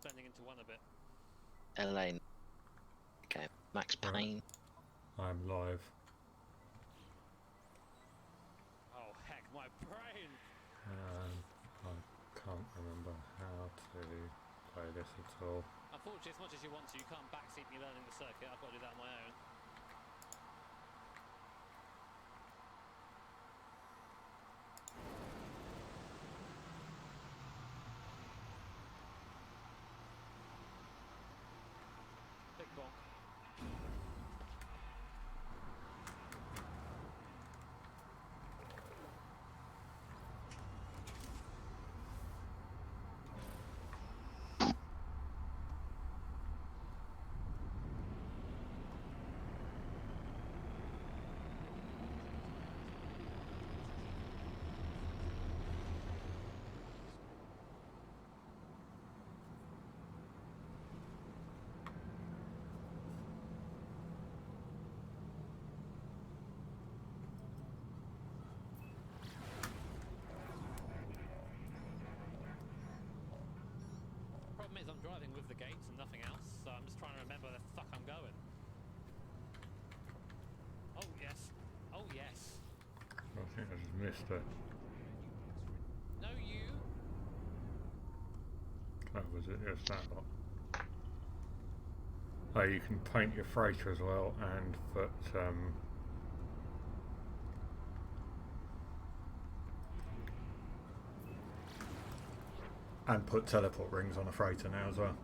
blending into one a bit. LA. Okay, Max Payne. I'm live. Oh heck, my brain! I can't remember how to play this at all. Unfortunately, as much as you want to, you can't backseat me learning the circuit. I've got to do that on my own. Big bonk. Problem is, I'm driving with the gates and nothing else, so I'm just trying to remember where the fuck I'm going. Oh yes. Oh yes. I think I just missed it. No, you. Oh, was it just that lot? Oh, you can paint your freighter as well and put teleport rings on a freighter now as well.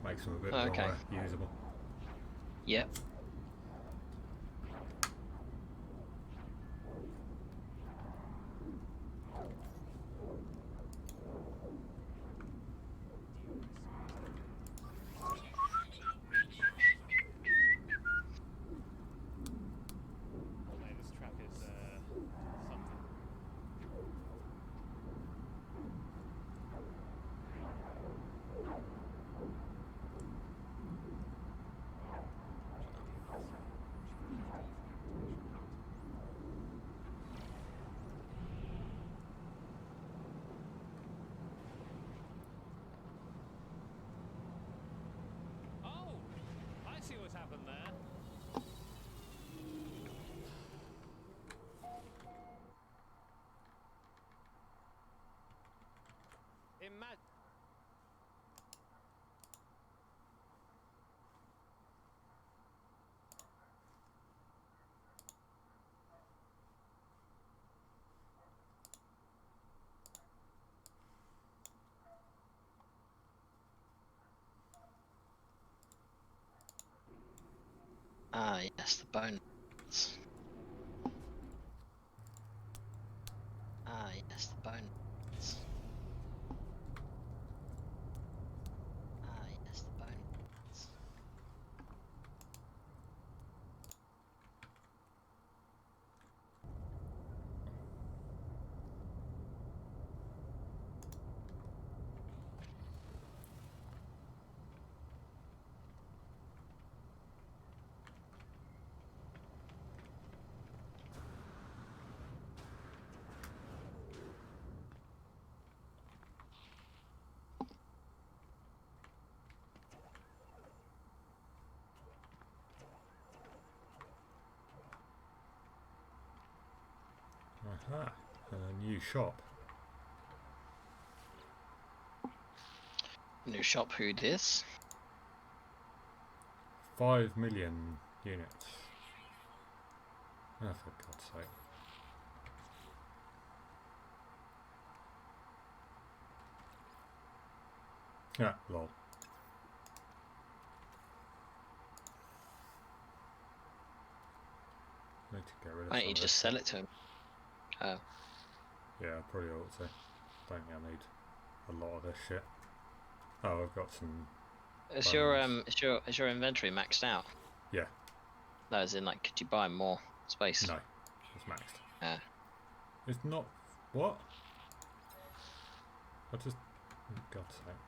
Makes them a bit more usable. Yep. Oh mate, this track is something. Oh! I see what's happened there. Imagine. Ah, yes, the bones. Ah, yes, the bones. Ah, yes, the bones. Aha, a new shop. New shop, who this? 5 million units. Oh, for God's sake. Yeah, lol. Need to get rid of Why don't some you of just this sell shit. it to him? Oh. Yeah, I probably ought to. Don't think I need a lot of this shit. Oh, I've got some. Is your inventory maxed out? Yeah. No, as in, like, could you buy more space? No, it's maxed. Yeah. It's not. What? I just. For God's sake.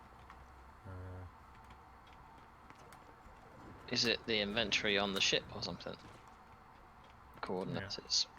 Is it the inventory on the ship or something? Coordinates. Yeah.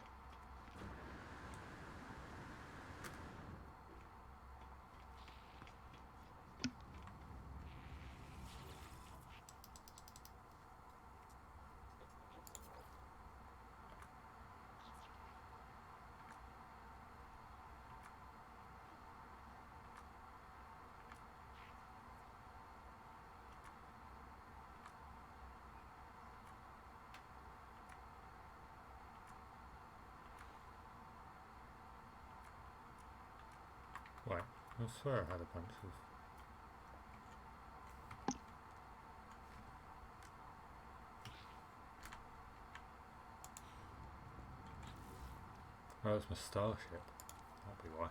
I swear I had a bunch of... Oh, it's my starship. That'll be why.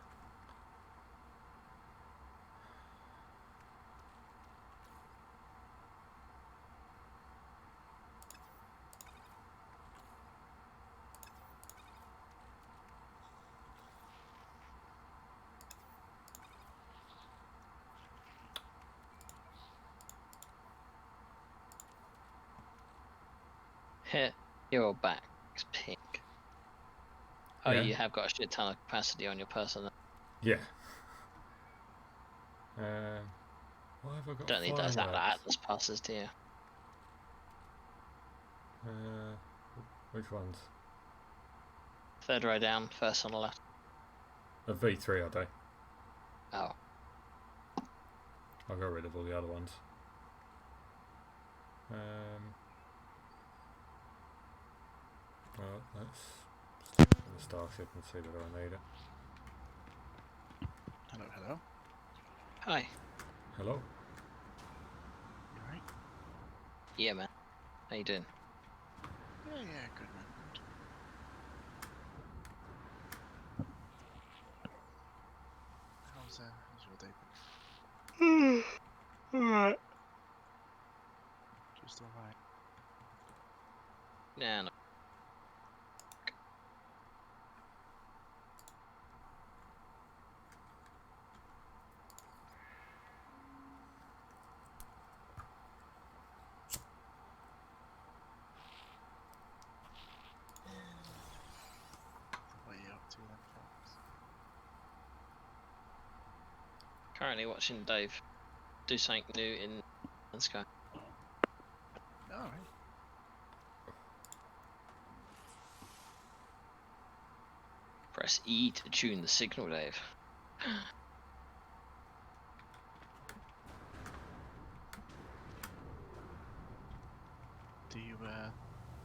Hit your back, pink. Oh, Yeah. you have got a shit ton of capacity on your person. Yeah. Why have I got Don't need those fireworks? Atlas passes, do you? Which ones? Third row down, first on the left. A V3 are they? Oh. I'll get rid of all the other ones. Well, let's stick with the starship and see whether I need it. Hello, hello. Hi. Hello? You alright? Yeah, man. How you doing? Yeah, good man, good. How's your day been? Alright. Just alright. Nah, no. What are you up to then, folks? Currently watching Dave do something new in Sky. Alright. Press E to tune the signal, Dave. Do you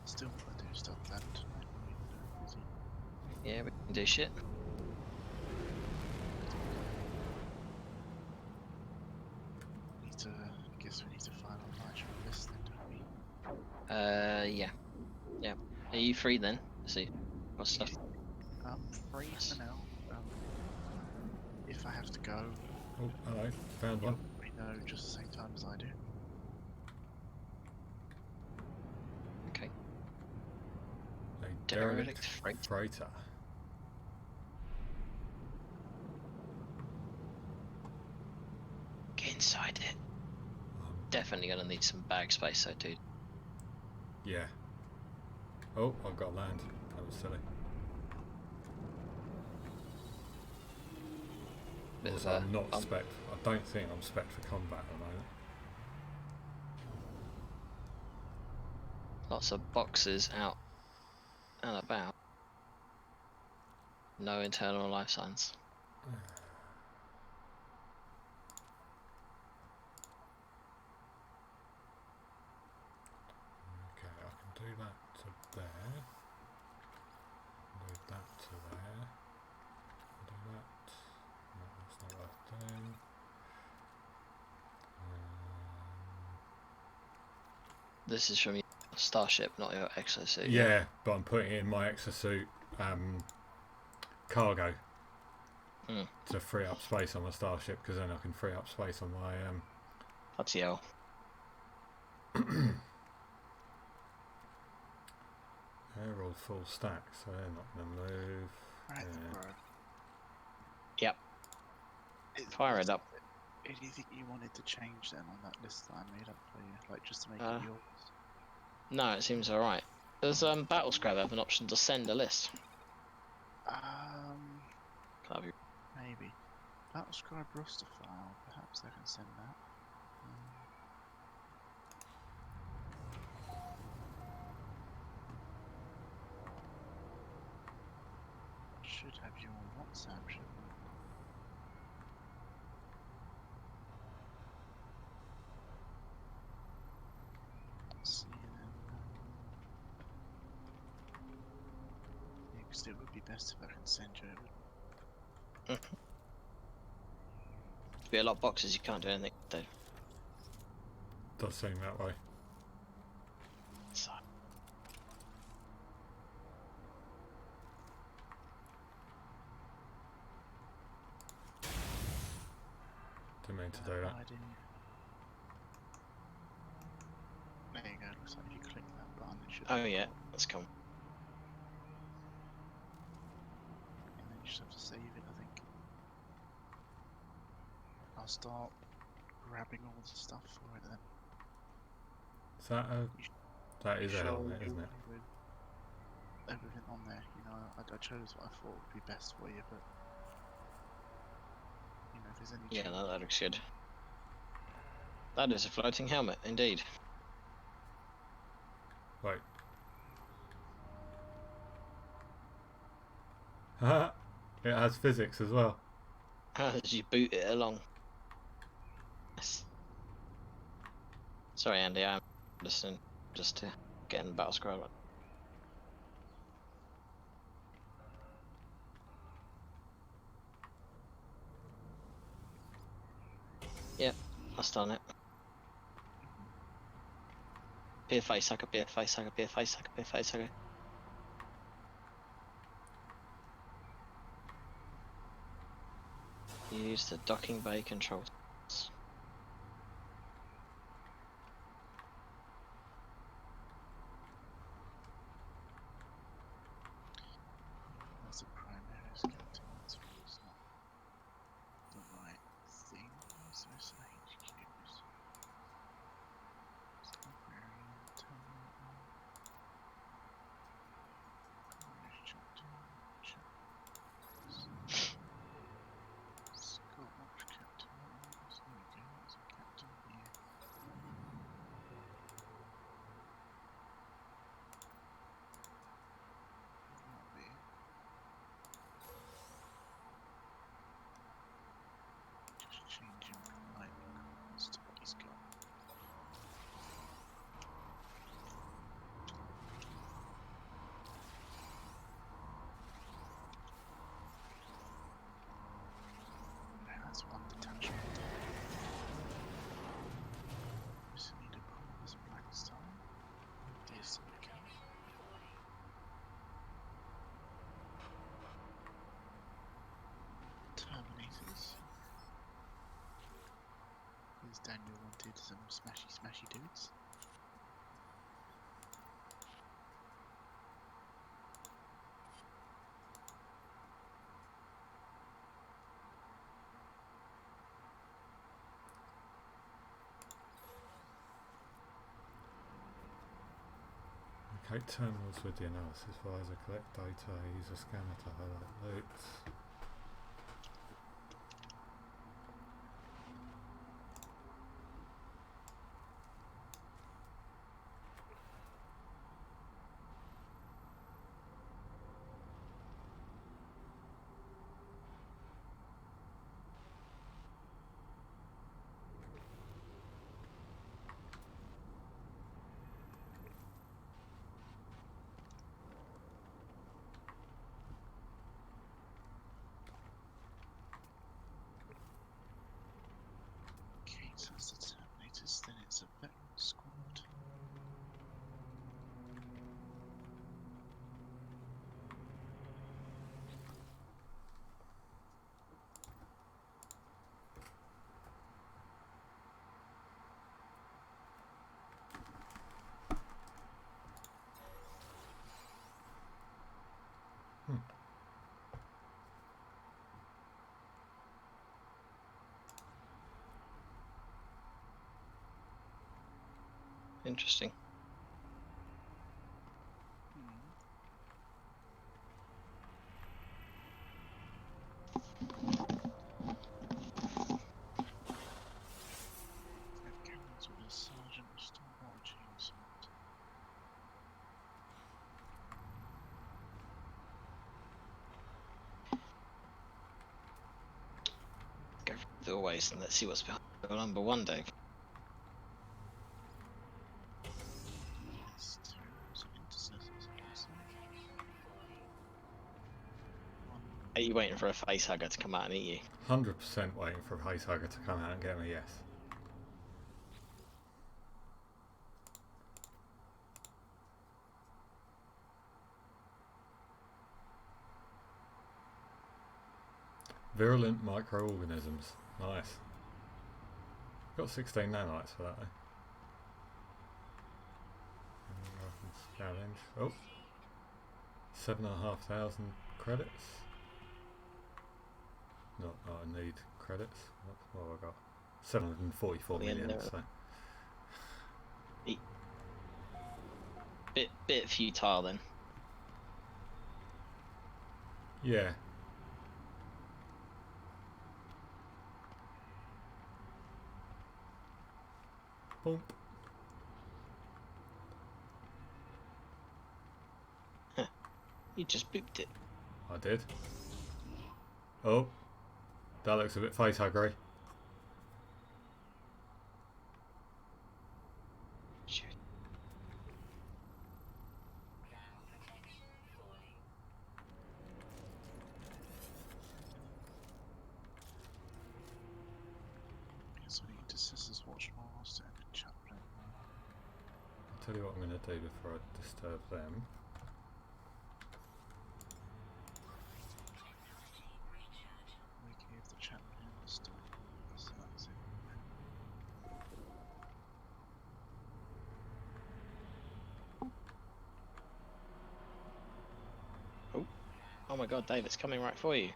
still want to do stuff then tonight when you're busy? Yeah, we can do shit. I guess we need to finalise your list then, don't we? Yeah. Yeah. Are you free then? See what stuff? I'm free for now. If I have to go, Oh, hello. Found you'll one. probably know just the same time as I do. Okay. A Derelict derelict freighter. freighter. Get inside it. Definitely gonna need some bag space though, dude. Yeah. Oh, I've got land. That was silly. Bit Also, of a I'm not bump. spec. I don't think I'm spec for combat at the moment. Lots of boxes out and about. No internal life signs. Okay, I can do that to there. Do that to there. Do that. No, that's not worth doing. This is from your starship, not your exosuit. Yeah, but I'm putting in my exosuit cargo to free up space on my starship, because then I can free up space on my Bloody hell. they're all full stack, so they're not going to move. Right, Yeah. bro. Yep. Fire it up. Anything you wanted to change then on that list that I made up for you, like just to make Uh, it yours? No, it seems alright. Does Battle Scrab have an option to send a list? That'd be... Maybe. Battlescribe roster file, perhaps I can send that. Should have you on WhatsApp, shouldn't it? Let's see then. Yeah, 'cause it would be best if I can send you over. be a lot of boxes you can't do anything though. Does seem that way. So, Didn't mean to do that. ID. There you go. Looks like if you click that button, it should. oh yeah, that's cool. And then you just have to save it, I think. I'll start grabbing all the stuff for it then. Is that a... That is a Show helmet, you isn't it? with everything on there, you know, I chose what I thought would be best for you, but you know, if there's any Yeah, change, that looks good. That is a floating helmet, indeed. Wait. Haha! It has physics as well. How did you boot it along? Yes. Sorry, Andy, I'm listening just to get in the battle scroll. Yep, that's done it. Be a face hugger, be a face hugger, be a face hugger, be a face hugger. Use the docking bay controls. that's a primary skeleton, that's why it's not the right thing. So it's HQs. Librarian, terminal, Irish chapter, Scott Watch Captain. There we go, there's a captain here. That'll be it. Just change him from lightning calls to what he's got. Now that's one detachment. Just need to pull this black star. Yes, we can. Terminators. Because Daniel wanted some smashy dudes. Locate terminals with the analysis visor, collect data, use a scanner to highlight loot. Okay, so that's the Terminators, then it's a veteran squad. Interesting. Cannons with a sergeant of stormwater chainsaw. Go through the waste and let's see what's behind number one, Dave. Yes, terminals and intercessors, I can see. One Are you waiting for a face hugger to come out and eat you? 100% waiting for a facehugger to come out and get me, yes. Virulent microorganisms. Nice. Got 16 nanites for that, though. Scavenge. Oh! 7,500 credits. Not I need credits. What have I got? 744 million, so. Bit futile then. Yeah. Boom. You just booped it. I did. Oh. That looks a bit facehuggery. Shoot. So you just this is watch master and a chaplain. I'll tell you what I'm going to do before I disturb them. We gave the chaplain the stuff. So that's it. Oh my god, Dave, it's coming right for you.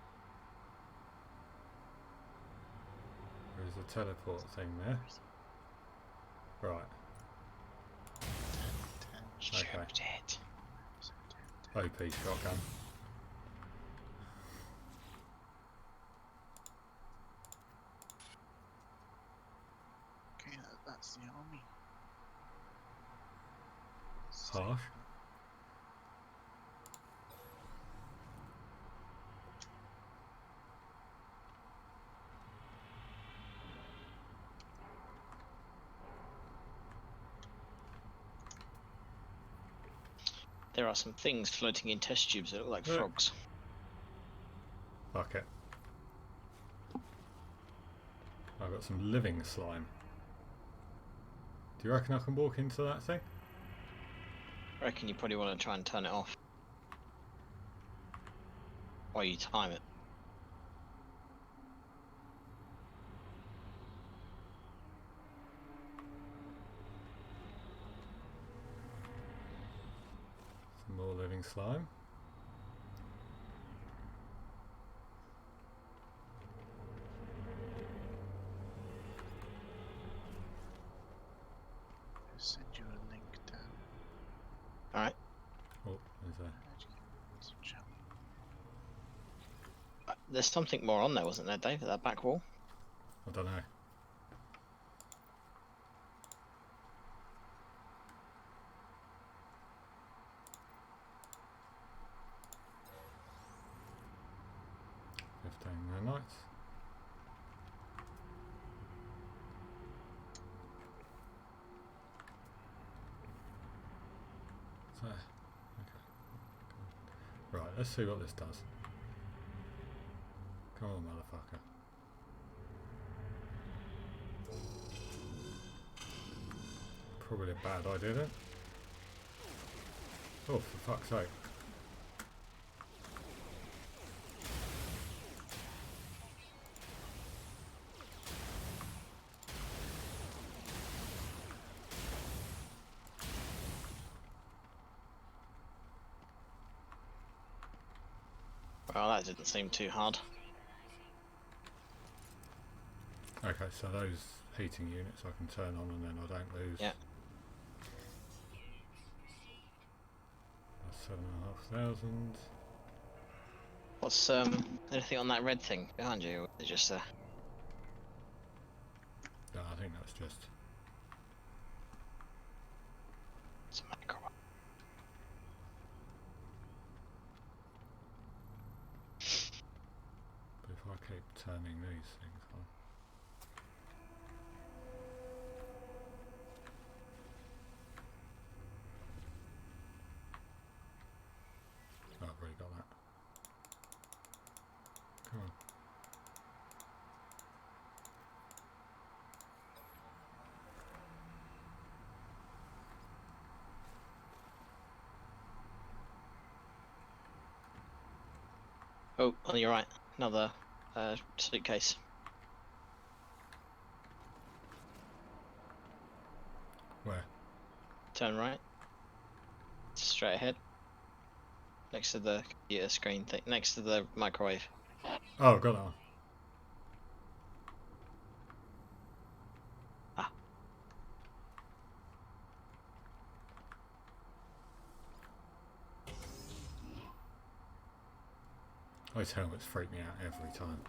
There is a teleport thing there. Right. 10. Okay. Shoot it. So 10. OP shotgun. Okay, that's the army. Harsh. There are some things floating in test tubes that look like Yeah. frogs. Fuck it. I've got some living slime. Do you reckon I can walk into that thing? I reckon you probably want to try and turn it off. While you time it. Some more living slime. I'll send you a link down. Alright. Oh, there's a... Some chaplain. There's something more on there, wasn't there, Dave, at that back wall? I don't know. Nanites. So, okay. Right, let's see what this does. Come on, motherfucker. Probably a bad idea then. Oh, for fuck's sake. Well, that didn't seem too hard. Okay, so those heating units I can turn on and then I don't lose. Yeah. That's 7,500. What's anything on that red thing behind you? Or is it just No, I think that's just... some macro? But if I keep turning these things on... Oh, I've already got that. Oh, on your right, another suitcase. Where? Turn right. Straight ahead. Next to the computer screen thing. Next to the microwave. Oh, got that one. Ah. Those helmets freak me out every time.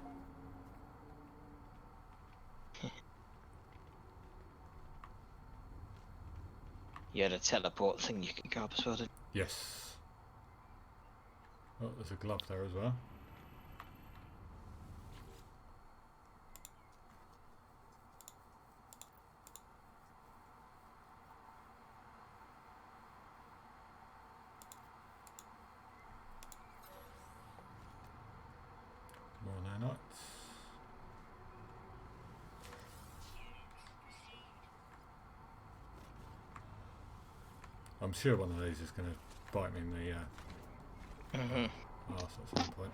You had a teleport thing you could go up as well, didn't Yes. Oh, there's a glove there as well. More nanites. I'm sure one of these is going to bite me in the arse at some point.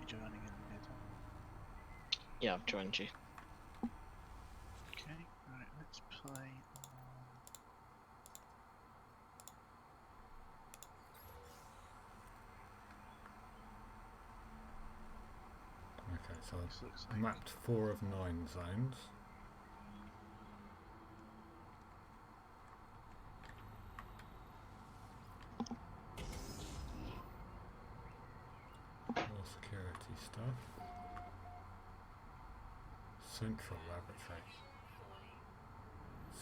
You joining in the middle? Yeah, I've joined you. Okay, right, let's play on. Okay, so This looks I've like mapped 4 of 9 zones. More security stuff. Central laboratory.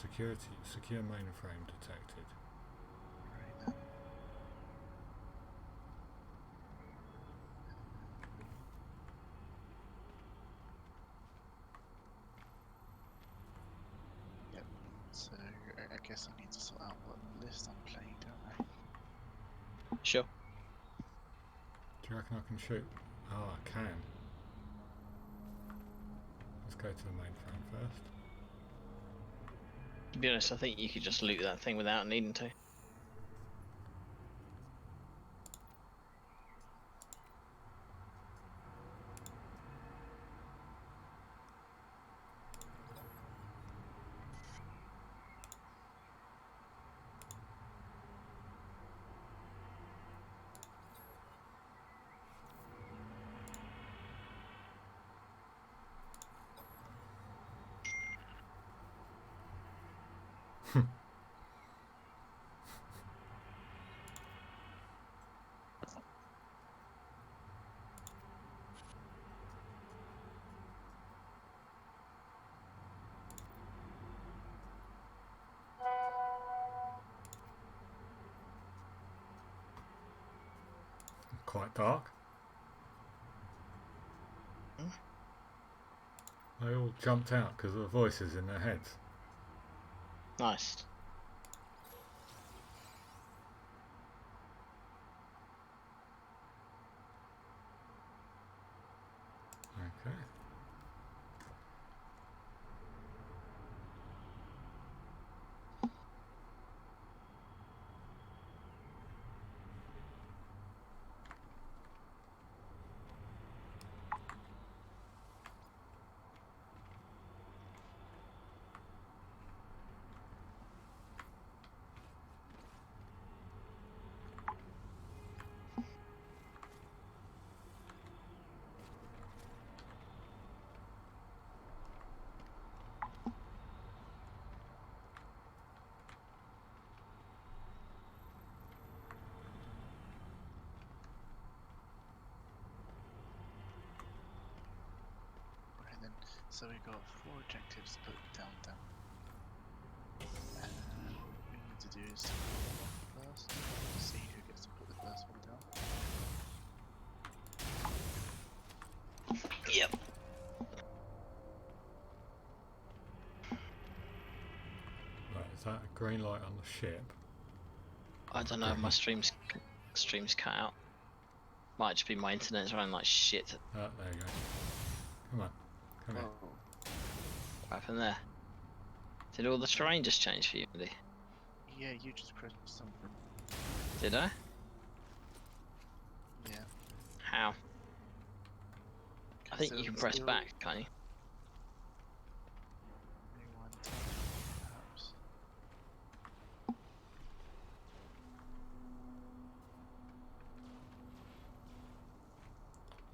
Secure mainframe detected. right then. Yep. So I guess I need to sort out what list I'm playing, don't I? Sure. Do you reckon I can shoot? Oh, I can. Let's go to the mainframe first. To be honest, I think you could just loot that thing without needing to. Quite dark. Hmm? They all jumped out because of the voices in their heads. Nice. Okay. Right then. So we've got 4 objectives to put down. What we need to do is to put one first. See who gets to put the first one down. Yep. Right, is that a green light on the ship? I don't know. My stream's cut out. Might just be my internet's running like shit. Ah, there you go. Come on. Come here. Oh, What happened there? Did all the terrain just change for you, Andy? Yeah, you just pressed something. Did I? Yeah. How? I think you can press still back, can't you? rewind time, perhaps.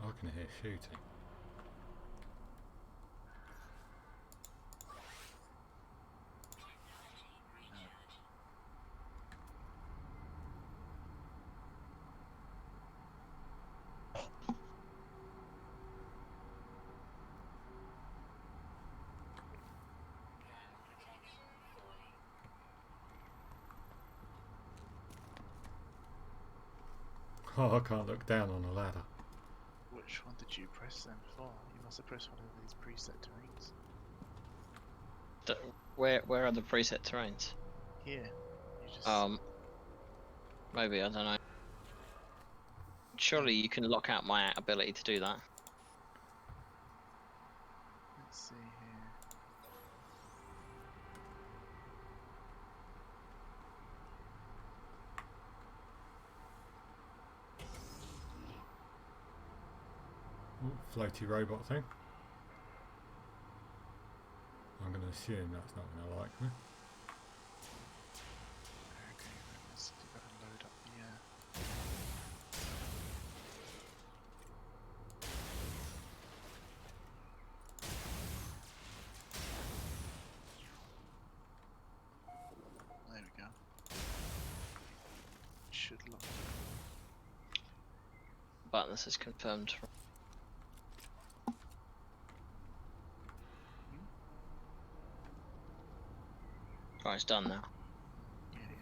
I can hear shooting. Oh, I can't look down on a ladder. Which one did you press then for? You must have pressed one of these preset terrains. Where are the preset terrains? Here. You just Maybe, I don't know. Surely you can lock out my ability to do that. let's see here. Ooh, floaty robot thing. I'm going to assume that's not going to like me. Okay, let's see if I can load up the there we go. Should lock. But this is confirmed. Right, it's done now. Yeah, yeah.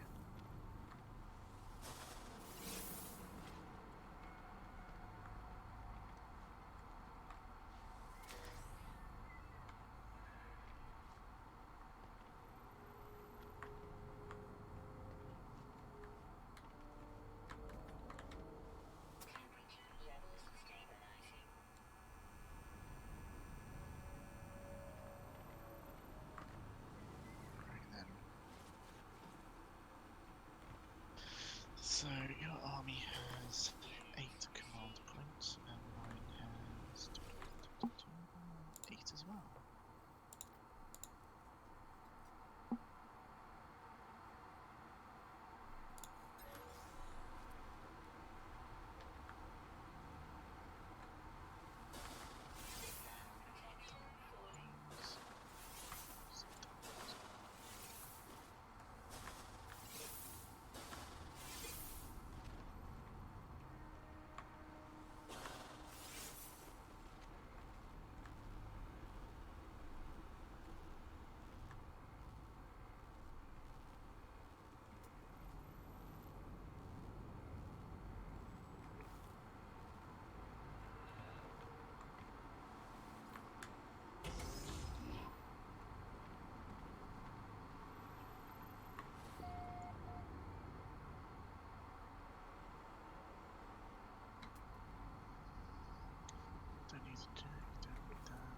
Right then. So your army has 8 command points, and mine has 8 as well. Don't need to check, don't need that.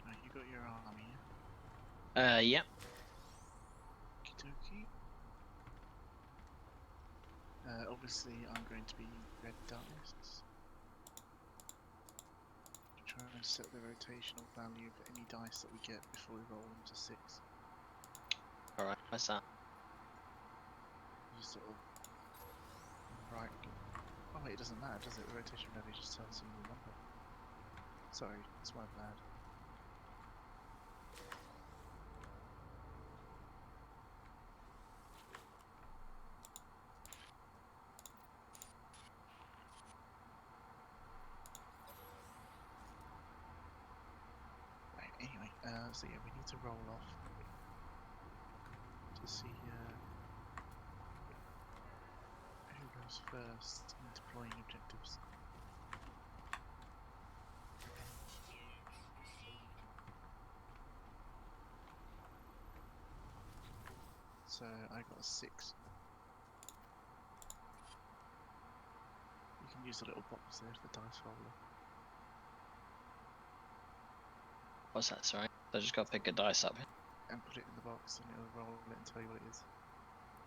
Right, you got your army, yeah? Yep. Okie obviously I'm going to be red dice. Try and set the rotational value of any dice that we get before we roll them to 6. Alright, what's that? You sort of right. Oh wait, it doesn't matter, does it? The rotation value just tells you the number. Sorry, that's my bad. Right, anyway, so yeah, we need to roll off to see who goes first in deploying objectives. So I got a 6. You can use a little box there for the dice roller. What's that, sorry? I just gotta pick a dice up. and put it in the box, and it'll roll it and tell you what it is.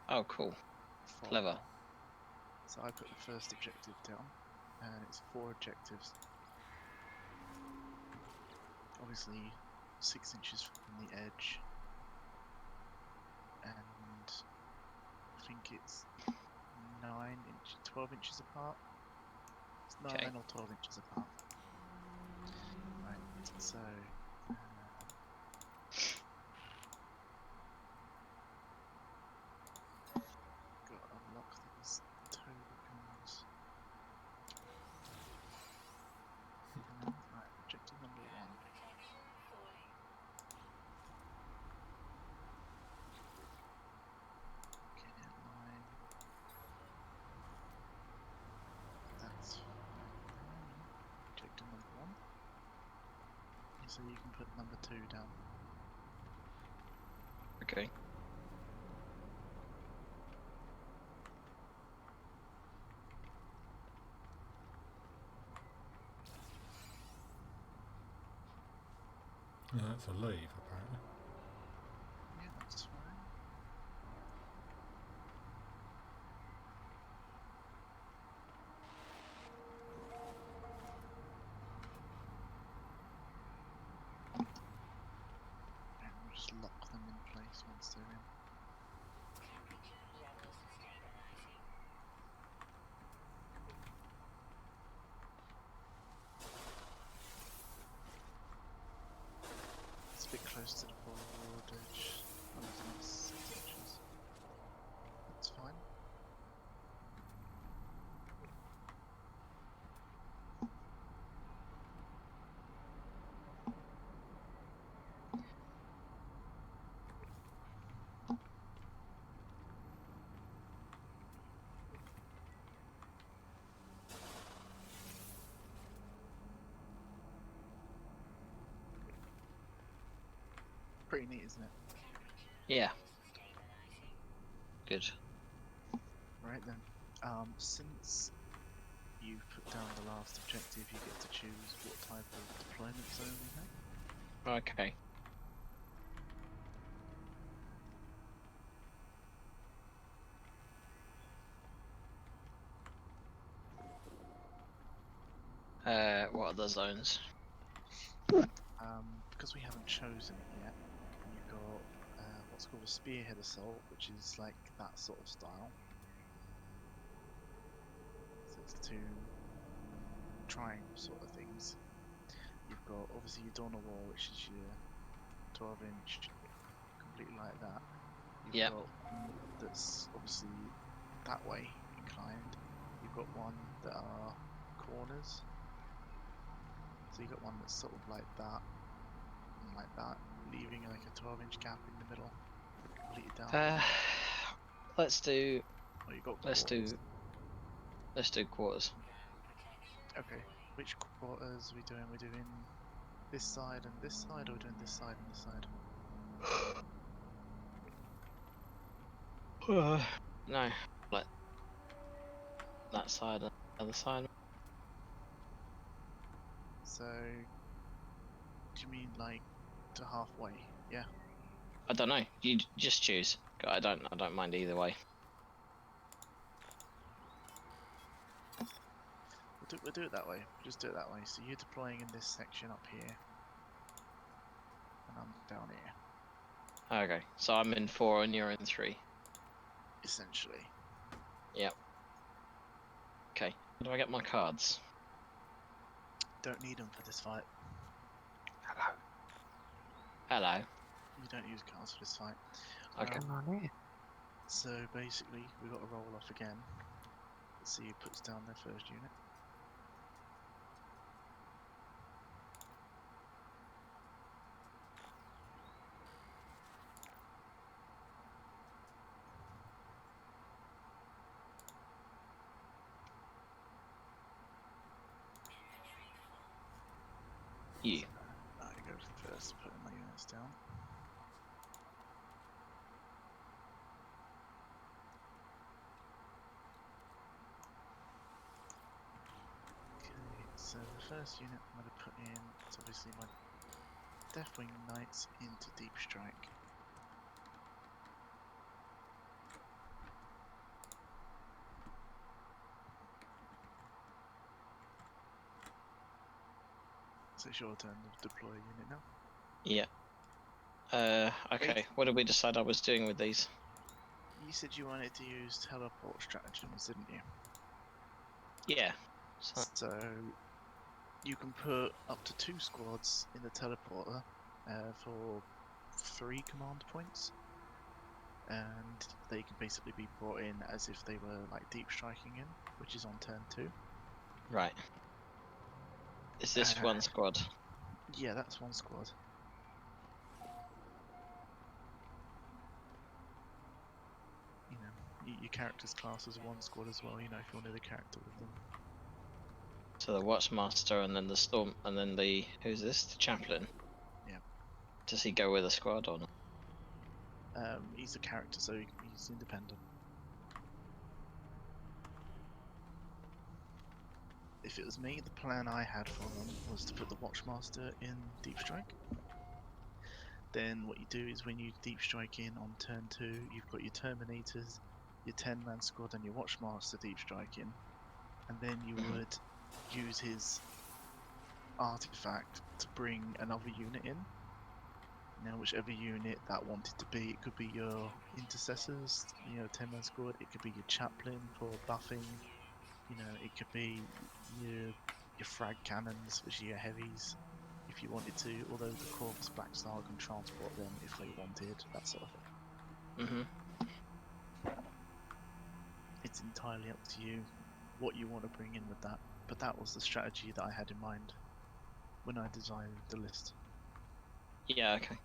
Oh, cool. Clever. So I put the first objective down, and it's 4 objectives. Obviously, 6 inches from the edge, and I think it's 12 inches apart. It's 9 Okay. or 12 inches apart. Right, so got to unlock these tokens. Right, objective number 1. Get in line. That's objective number 1. So you can put number 2 down. Okay. Yeah, that's a leave, apparently. Yeah, that's fine. And we'll just lock them in place once they're in. It's a bit close to the board edge. Oh, it's not 6 inches. That's fine. Pretty neat, isn't it? Yeah. Good. Right then. Since you've put down the last objective, you get to choose what type of deployment zone you have. Okay. What are the zones? Because we haven't chosen it yet, you've got what's called a spearhead assault, which is like that sort of style. So it's 2 triangle sort of things. You've got obviously your donor wall, which is your 12-inch, completely like that. You've Yep. got one that's obviously that way inclined. You've got one that are corners. So you've got one that's sort of like that, and like that, leaving like a 12-inch gap in the middle, completely down. Let's do Oh, you got let's quarters. do quarters. Okay, which quarters are we doing? We're doing this side and this side, or we're doing this side and this side? No, like that side and the other side. So, do you mean like to halfway? Yeah. I don't know. You just choose. I don't mind either way. We'll do it that way. Just do it that way. So you're deploying in this section up here, and I'm down here, Okay, so I'm in 4 and you're in 3. essentially. Yep. Okay. How do I get my cards? Don't need them for this fight. Hello. Hello. You don't use cards for this fight. Okay. So basically, we got to roll off again. Let's see who puts down their first unit. You. I go first, putting my units down. Okay, so the first unit I'm going to put in is obviously my Deathwing Knights into Deep Strike. So it's your turn to deploy a unit now. Yeah. Okay, what did we decide I was doing with these? You said you wanted to use teleport stratagems, didn't you? Yeah. So, So you can put up to 2 squads in the teleporter for 3 command points, and they can basically be brought in as if they were like deep striking in, which is on turn 2. right. Is this one squad? Yeah, that's 1 squad. You know, your character's class is 1 squad as well. You know, if you wanted a character with them. So the Watchmaster and then the Storm and then the who's this? The Chaplain. Yeah. Does he go with a squad or not? He's a character, so he's independent. If it was me, the plan I had for them was to put the Watchmaster in Deep Strike. Then what you do is when you Deep Strike in on turn 2, you've got your Terminators, your 10-man squad and your Watchmaster Deep Strike in. And then you would use his artifact to bring another unit in. Now whichever unit that wanted to be, it could be your Intercessors, 10-man squad, it could be your Chaplain for buffing, it could be your frag cannons, which are your heavies, if you wanted to, although the Corvus Black Star can transport them if they wanted, that sort of thing. It's entirely up to you what you want to bring in with that, but that was the strategy that I had in mind when I designed the list. Yeah, okay.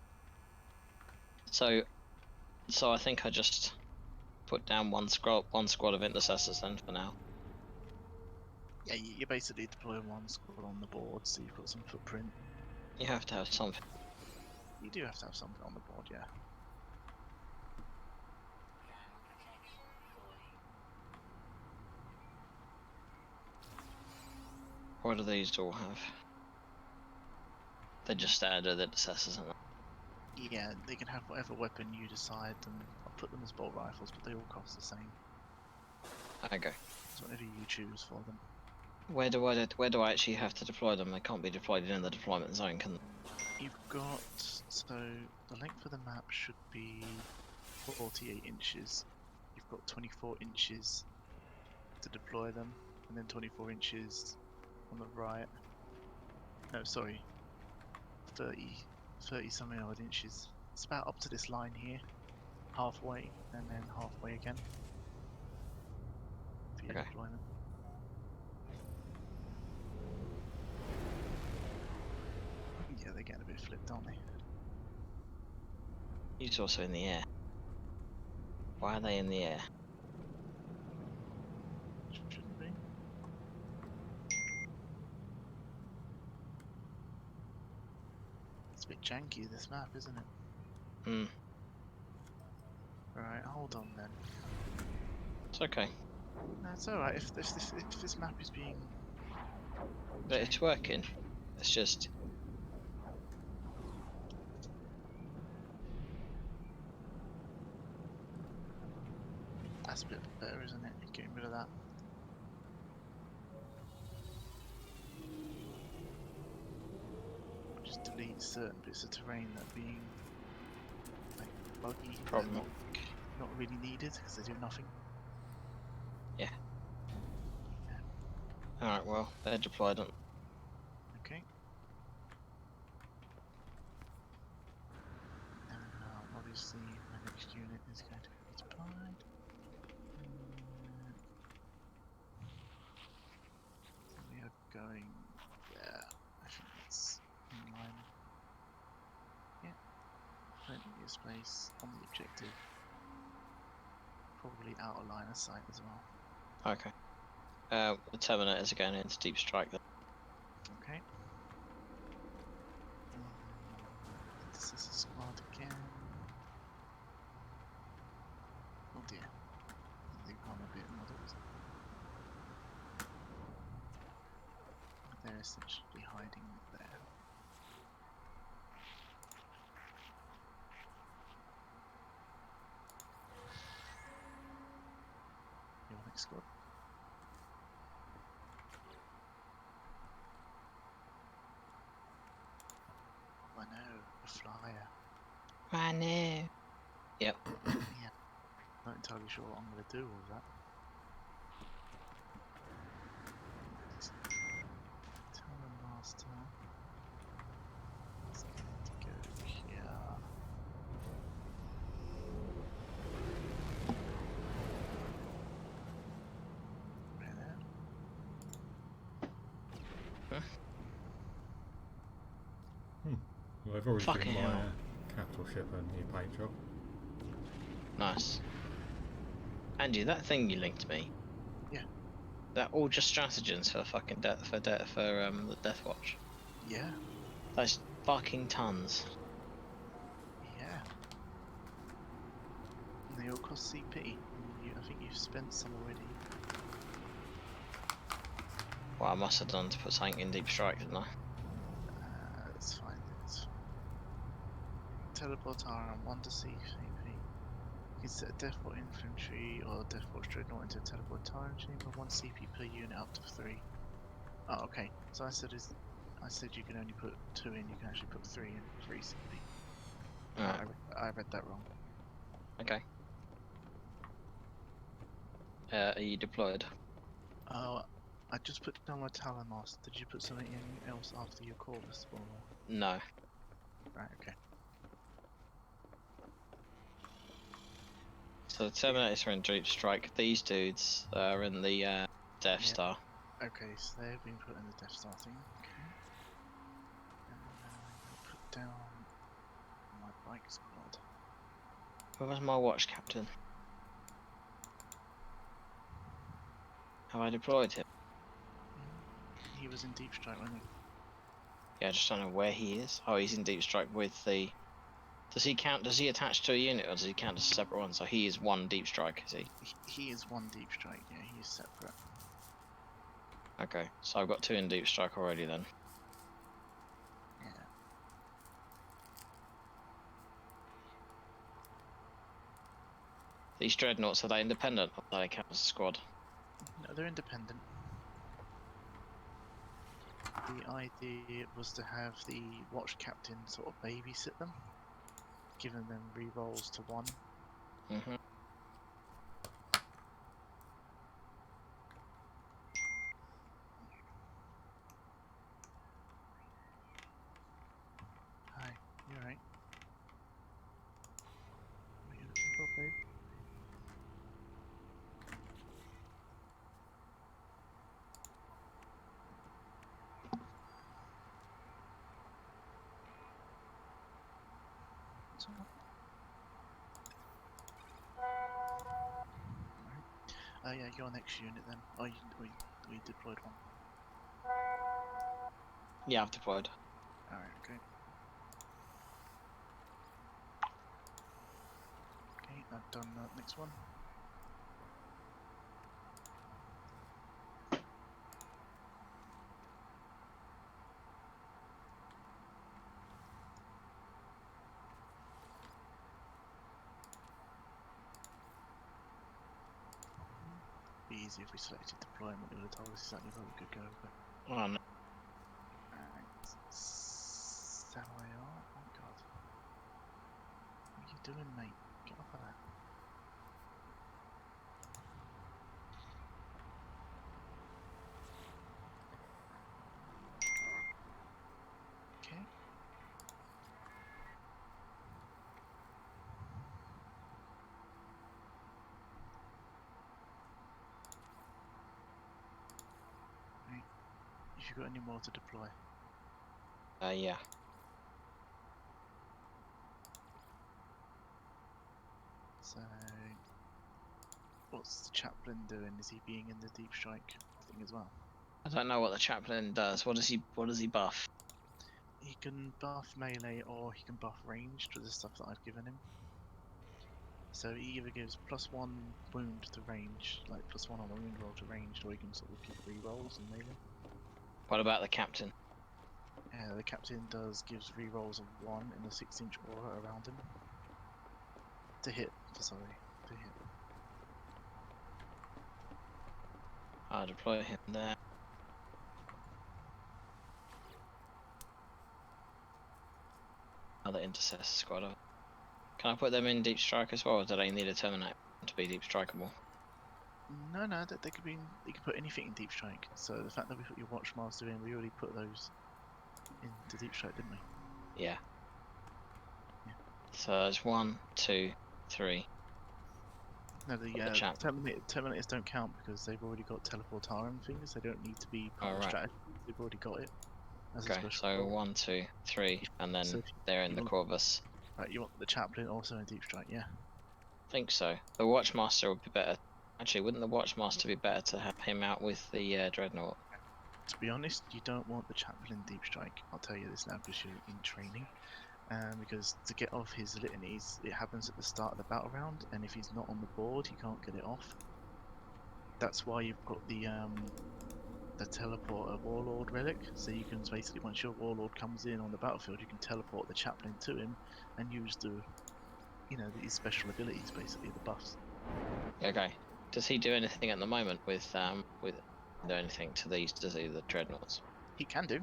So I think I just put down one squad of Intercessors then for now. Yeah, you basically deploy 1 squad on the board, so you've got some footprint. You have to have something. You do have to have something on the board, yeah. What do these all have? They're just standard Intercessors, aren't Yeah, they can have whatever weapon you decide, and I'll put them as bolt rifles, but they all cost the same. they? Okay. So whatever you choose for them. Where do I actually have to deploy them? They can't be deployed in the deployment zone, can they? You've got, so the length of the map should be 48 inches. You've got 24 inches to deploy them, and then 24 inches on the right. No, sorry, 30 something odd inches. It's about up to this line here, halfway, and then halfway again for your Okay. deployment. Yeah, they're getting a bit flipped, aren't they? He's also in the air. Why are they in the air? Shouldn't be. It's a bit janky, this map, isn't it? Hmm. Right, hold on then. It's okay. No, it's alright. If this map is being But it's working. It's just that's a bit better, isn't it? Getting rid of that. Just delete certain bits of terrain that are being like buggy, Problem. not really needed because they do nothing. yeah. Alright, well, they're deployed on. Okay. Obviously, my next unit is going to be deployed. We are going there. I think that's in line. Yeah. Plenty of space on the objective. Probably out of line of sight as well. Okay. The Terminators are going into Deep Strike then. Okay. This is a squad again. Oh dear. They've gone a bit muddled. They're essentially hiding there. bike squad. I know, a flyer. I know. Yep. Yeah. Not entirely sure what I'm going to do with that. Talon Master. It's going to go here. Right there. Well, I've already Fucking given my hell. capital ship a new paint job. Nice. Andy, that thing you linked me. Yeah. They're all just stratagems for fucking the Death Watch. Yeah. That's fucking tons. Yeah. And they all cost CP. I think you've spent some already. Well, I must have done to put something in Deep Strike, didn't I? It's fine. It's fine. Teleport Iron 1 to CP. You can set a Deathwatch Infantry or Deathwatch Dreadnought into a Teleport Tyrant Chamber, 1 CP per unit up to 3. Oh, okay. So I said you can only put 2 in, you can actually put 3 in, 3 CP. Alright, I read that wrong. okay. Are you deployed? Oh, I just put down my Talon Master. Did you put something in else after your Corvus? Or... No. Right, okay. So the Terminators are in Deep Strike. These dudes are in the Death Yeah. Star. Okay, so they've been put in the Death Star thing. Okay. And then I'm going to put down my bike squad. Where was my watch captain? Have I deployed him? He was in Deep Strike, wasn't he? Yeah, I just don't know where he is. Oh, he's in Deep Strike with the... Does he count? Does he attach to a unit, or does he count as a separate one? So he is 1 Deep Strike, is he? He is 1 Deep Strike, yeah, he is separate. Okay, so I've got 2 in Deep Strike already then. Yeah. These Dreadnoughts, are they independent, or do they count as a squad? No, they're independent. The idea was to have the watch captain sort of babysit them, giving them rerolls to 1. Mm-hmm. Hi, you alright? What are you looking for, babe? What's up? Oh yeah, your next unit then. Oh, we deployed one. Yeah, I've deployed. Alright, okay. Okay, I've done that next one. Be easy if we selected deployment, it would have told us exactly where we could go, but... Oh, no. Alright, Savoyard? Oh god. What are you doing, mate? Get off of that. Okay. Right. If you've got any more to deploy. Yeah. So... What's the chaplain doing? Is he being in the deep strike thing as well? I don't know what the chaplain does. What does he buff? He can buff melee or he can buff ranged with the stuff that I've given him. So he either gives +1 wound to range, like +1 on a wound roll to ranged, or he can sort of give rerolls in melee. What about the captain? The captain gives rerolls of 1 in a 6-inch aura around him. To hit, to hit. I'll deploy him there. Another intercessor squad. Can I put them in deep strike as well, or do they need a terminate to be deep strikeable? No, no, they could be. You could put anything in deep strike. So the fact that we put your Watchmaster in, we already put those into deep strike, didn't we? Yeah. Yeah. So there's 1, 2, 3. No, the chap. Terminators don't count because they've already got teleportarum things. They don't need to be part of the right. strategy. They've already got it as a Okay, special. so role. 1, 2, 3, and then So if they're in you the want- Corvus. Right, you want the chaplain also in deep strike, yeah. Think so. The Watchmaster would be better. Actually, wouldn't the Watchmaster be better to have him out with the Dreadnought? To be honest, you don't want the chaplain in deep strike. I'll tell you this now because you're in training. Because to get off his litanies, it happens at the start of the battle round, and if he's not on the board, he can't get it off. That's why you've got the teleporter warlord relic, so you can basically, once your warlord comes in on the battlefield, you can teleport the chaplain to him and use the, these special abilities, basically the buffs. Okay. Does he do anything at the moment with do anything to these? Does he, the Dreadnoughts? He can do.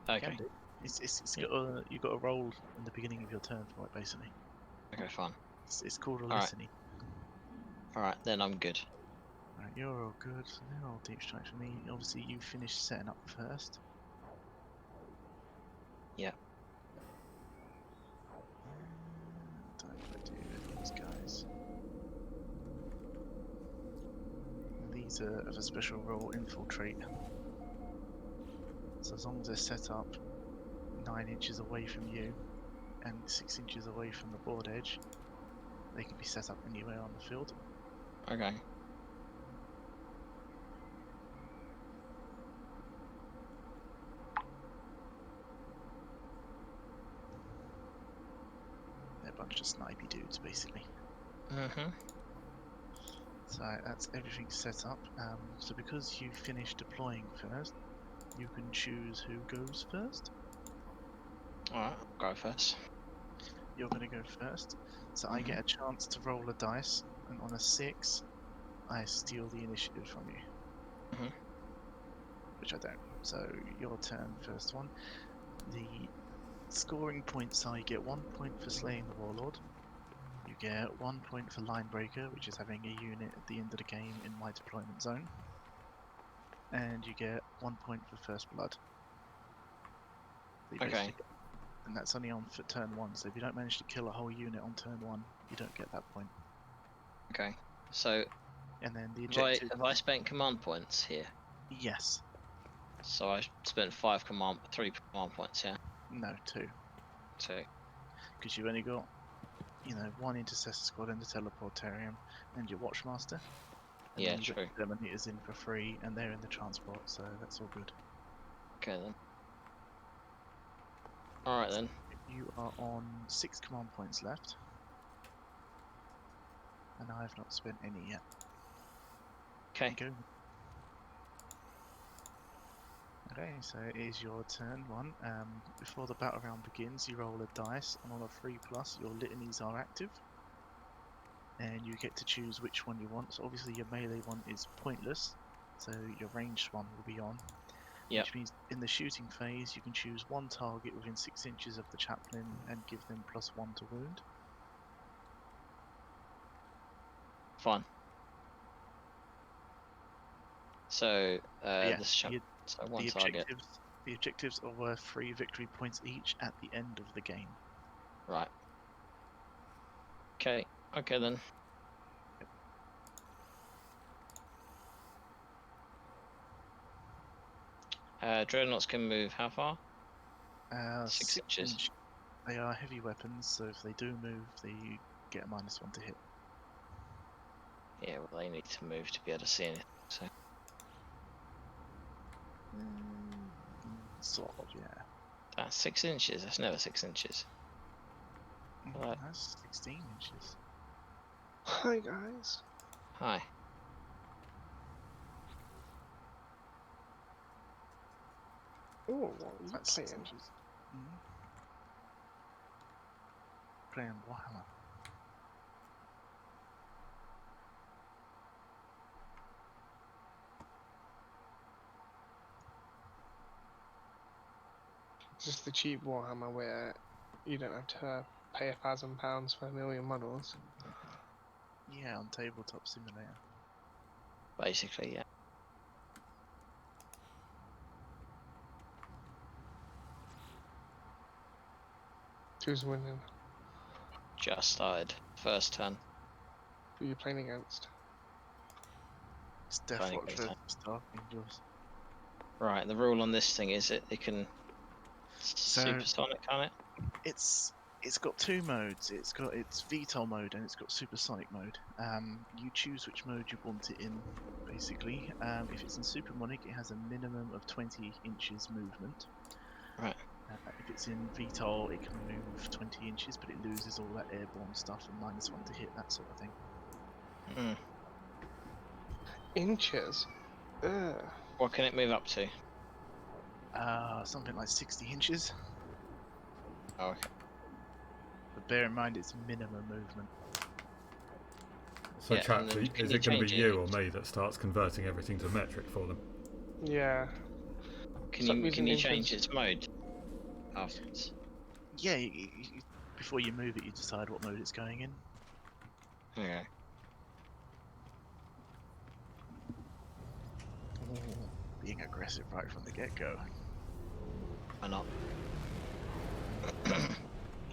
He Okay. can do. It's Yeah. got you've got a roll in the beginning of your turn for it, basically. Okay, fine. It's called a Alright. litany. Alright, then I'm good. Right, you're all good. So they're all deep strikes for me. Obviously, you finished setting up first. Yeah. Don't know what I do with these guys. These are of a special role, infiltrate. So as long as they're set up 9 inches away from you and 6 inches away from the board edge, they can be set up anywhere on the field. Okay. They're a bunch of snipey dudes, basically. Mm-hmm. So that's everything set up. So because you finished deploying first, you can choose who goes first. Alright, I'll go first. You're going to go first. So I get a chance to roll a dice, and on a 6, I steal the initiative from you. Mhm. Which I don't. So your turn, first one. The scoring points are: you get 1 point for slaying the warlord, you get 1 point for line breaker, which is having a unit at the end of the game in my deployment zone, and you get 1 point for first blood. So you Okay. basically- And that's only on for turn 1, so if you don't manage to kill a whole unit on turn 1, you don't get that point. Okay. So And then the have I, objective. have I spent command points here? Yes. So I spent 3 command points, yeah? No, 2. 2. Because you've only got, 1 intercessor squad and the teleportarium and your watchmaster. And Yeah, then you true. get the terminators in for free, and they're in the transport, so that's all good. Okay then. Alright then. You are on 6 command points left, and I have not spent any yet. Okay. Go. Okay, so it is your turn 1. Before the battle round begins, you roll a dice, and on a 3+, your litanies are active. And you get to choose which one you want. So obviously your melee one is pointless, so your ranged one will be on. Yep. Which means in the shooting phase, you can choose 1 target within 6 inches of the chaplain and give them +1 to wound. Fine. So Yeah, this chap, so 1 target. The objectives are worth 3 victory points each at the end of the game. Right. Okay. Okay then. Dreadnoughts can move how far? 6 inches. Inch. They are heavy weapons, so if they do move, they get a -1 to hit. Yeah, well they need to move to be able to see anything. So Sort of, yeah. that's 6 inches. That's never 6 inches. Right. That's 16 inches. Hi guys. Hi. Oh, what are you That's 6 playing? inches. Playing Warhammer. Just the cheap Warhammer where you don't have to pay £1,000 for a million models. Yeah, on Tabletop Simulator. Basically, yeah. Who's winning? Just started. First turn. Who are you playing against? It's Death Playing Watch against versus Dark Angels. Right, the rule on this thing is it can supersonic, can it? It's got two modes. It's got its VTOL mode and it's got supersonic mode. You choose which mode you want it in, basically. If it's in supersonic, it has a minimum of 20 inches movement. Right. If it's in VTOL, it can move 20 inches, but it loses all that airborne stuff and -1 to hit, that sort of thing. Mm. Inches? Ugh. What can it move up to? Something like 60 inches. Oh, okay. But bear in mind, it's minimum movement. So Yeah, chat, and then can is you it going to be change it? you or me that starts converting everything to metric for them? Yeah. Can Stop you using change inches. its mode afterwards? Yeah, before you move it, you decide what mode it's going in. Okay. Being aggressive right from the get-go. Why not?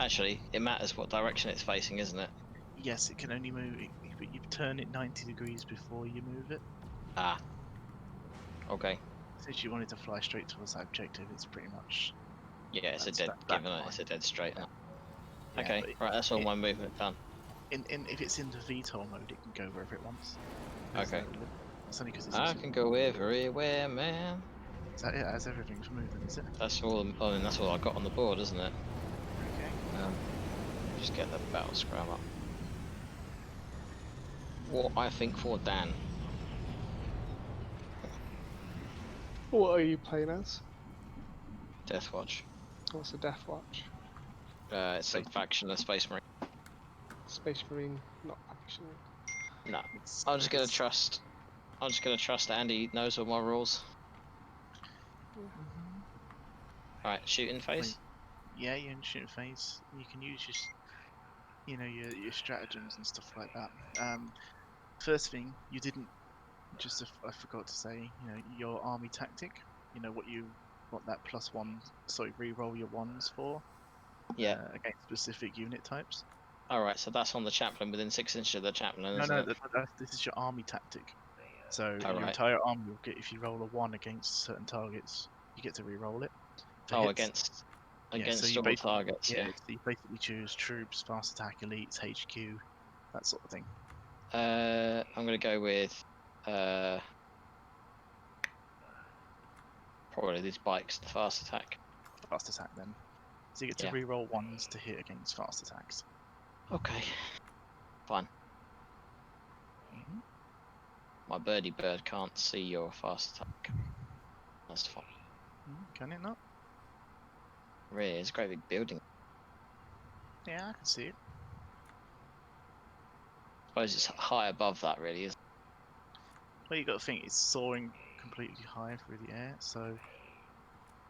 Actually, it matters what direction it's facing, isn't it? Yes, it can only move it, but you turn it 90 degrees before you move it. Ah. Okay. Since you wanted to fly straight towards that objective, it's pretty much... Yeah, it's a That's dead that given it. fine. It's a dead straight. Yeah. Yeah. Okay. but Right. That's all it- my movement done. if it's in the VTOL mode, it can go wherever it wants. Okay. It's only because it's I can go everywhere, man. Is that it? Has everything for movement, is it? That's all. I mean, that's all I got on the board, isn't it? Okay. Just get the battle scrum up. What I think for Dan. What are you playing as? Death Watch. What's a Death Watch? It's a faction of Space Marine. Space Marine, not faction. No, I'm just gonna trust. I'm just gonna trust Andy knows all my rules. Mhm. Right, shooting phase. Yeah, you're in shooting phase. You can use your stratagems and stuff like that. First thing, you didn't I forgot to say, your army tactic. You know what that +1, sorry, re-roll your ones for. Yeah. Against specific unit types. All right, so that's on the chaplain within 6 inches of the chaplain, No, isn't no, it? this is your army tactic. So All your right. entire army will get, if you roll a 1 against certain targets, you get to re-roll it. For Oh, hits, against so you all targets. Yeah. so you basically choose troops, fast attack, elites, HQ, that sort of thing. I'm gonna go with probably these bikes, the fast attack. Fast attack then. So you get to Yeah. re-roll 1s to hit against fast attacks. Okay. Fine. Mhm. My birdie bird can't see your fast attack. That's fine. Can it not? Really, it's a great big building. Yeah, I can see it. I suppose it's high above that, really, isn't Well, you got to think it's soaring completely high through the air, so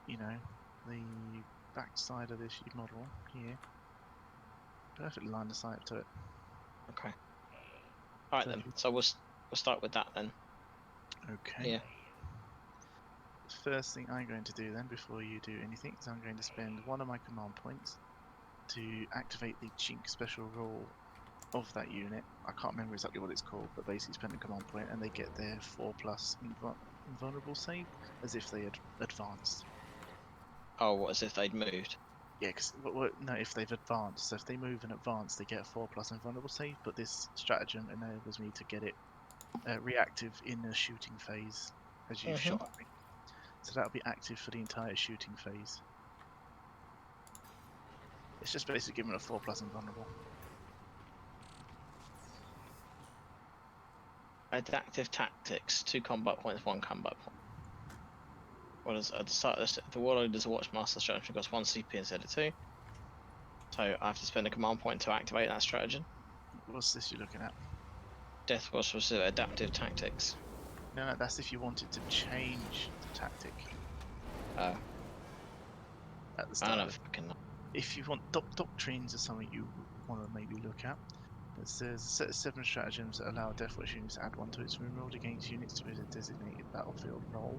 the backside of this model here, perfect line of sight to it. it? Okay. All right So then. So we'll start with that then. Okay. Yeah. The first thing I'm going to do then, before you do anything, is I'm going to spend one of my command points to activate the Chink special rule of that unit. I can't remember exactly what it's called, but basically spend a command point and they get their 4+ invulnerable save as if they had advanced. Oh, what, as if they'd moved? Yeah, because no, if they've advanced. So if they move and advance, they get a 4+ invulnerable save. But this stratagem enables me to get it reactive in a shooting phase as you've shot at me. So that'll be active for the entire shooting phase. It's just basically giving it a 4+ invulnerable. Adaptive tactics, 2 combat points, 1 combat point. What is at the start of this, the warlord is a watchmaster strategy costs 1 CP instead of 2. So I have to spend a command point to activate that stratagem. What's this you're looking at? Death Watch was adaptive tactics. No, that's if you wanted to change the tactic. at the I start. don't fucking know. If you want doctrines or something you want to maybe look at, there's a set of 7 stratagems that allow Death Watch units to add 1 to its when rolled against units with a designated battlefield role.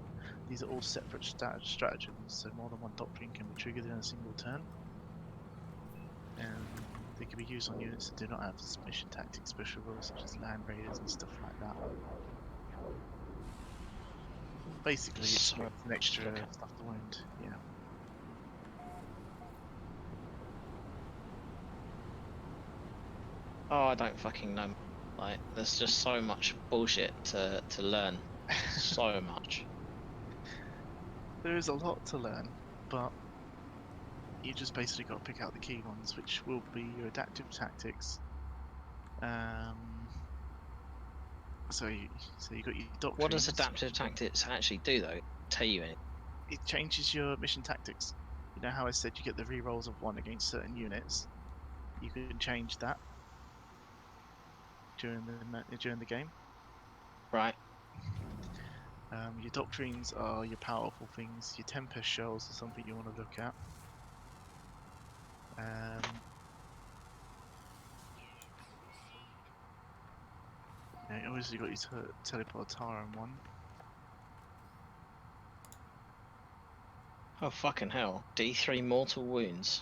These are all separate stratagems, so more than one doctrine can be triggered in a single turn. And they can be used on units that do not have mission tactics special rules, such as land raiders and stuff like that. Basically, it's So- an extra okay. stuff to wound. Yeah. Oh, I don't fucking know. Like, there's just so much bullshit to learn. So much. There is a lot to learn, but you just basically got to pick out the key ones, which will be your adaptive tactics. So you got your doctrines. What does adaptive tactics actually do, though? Tell you anything? It changes your mission tactics. You know how I said you get the re-rolls of 1 against certain units? You can change that during the game. Right. Your doctrines are your powerful things. Your Tempest shells are something you want to look at. You obviously got your Teleportarum one. Oh, fucking hell. D3 mortal wounds.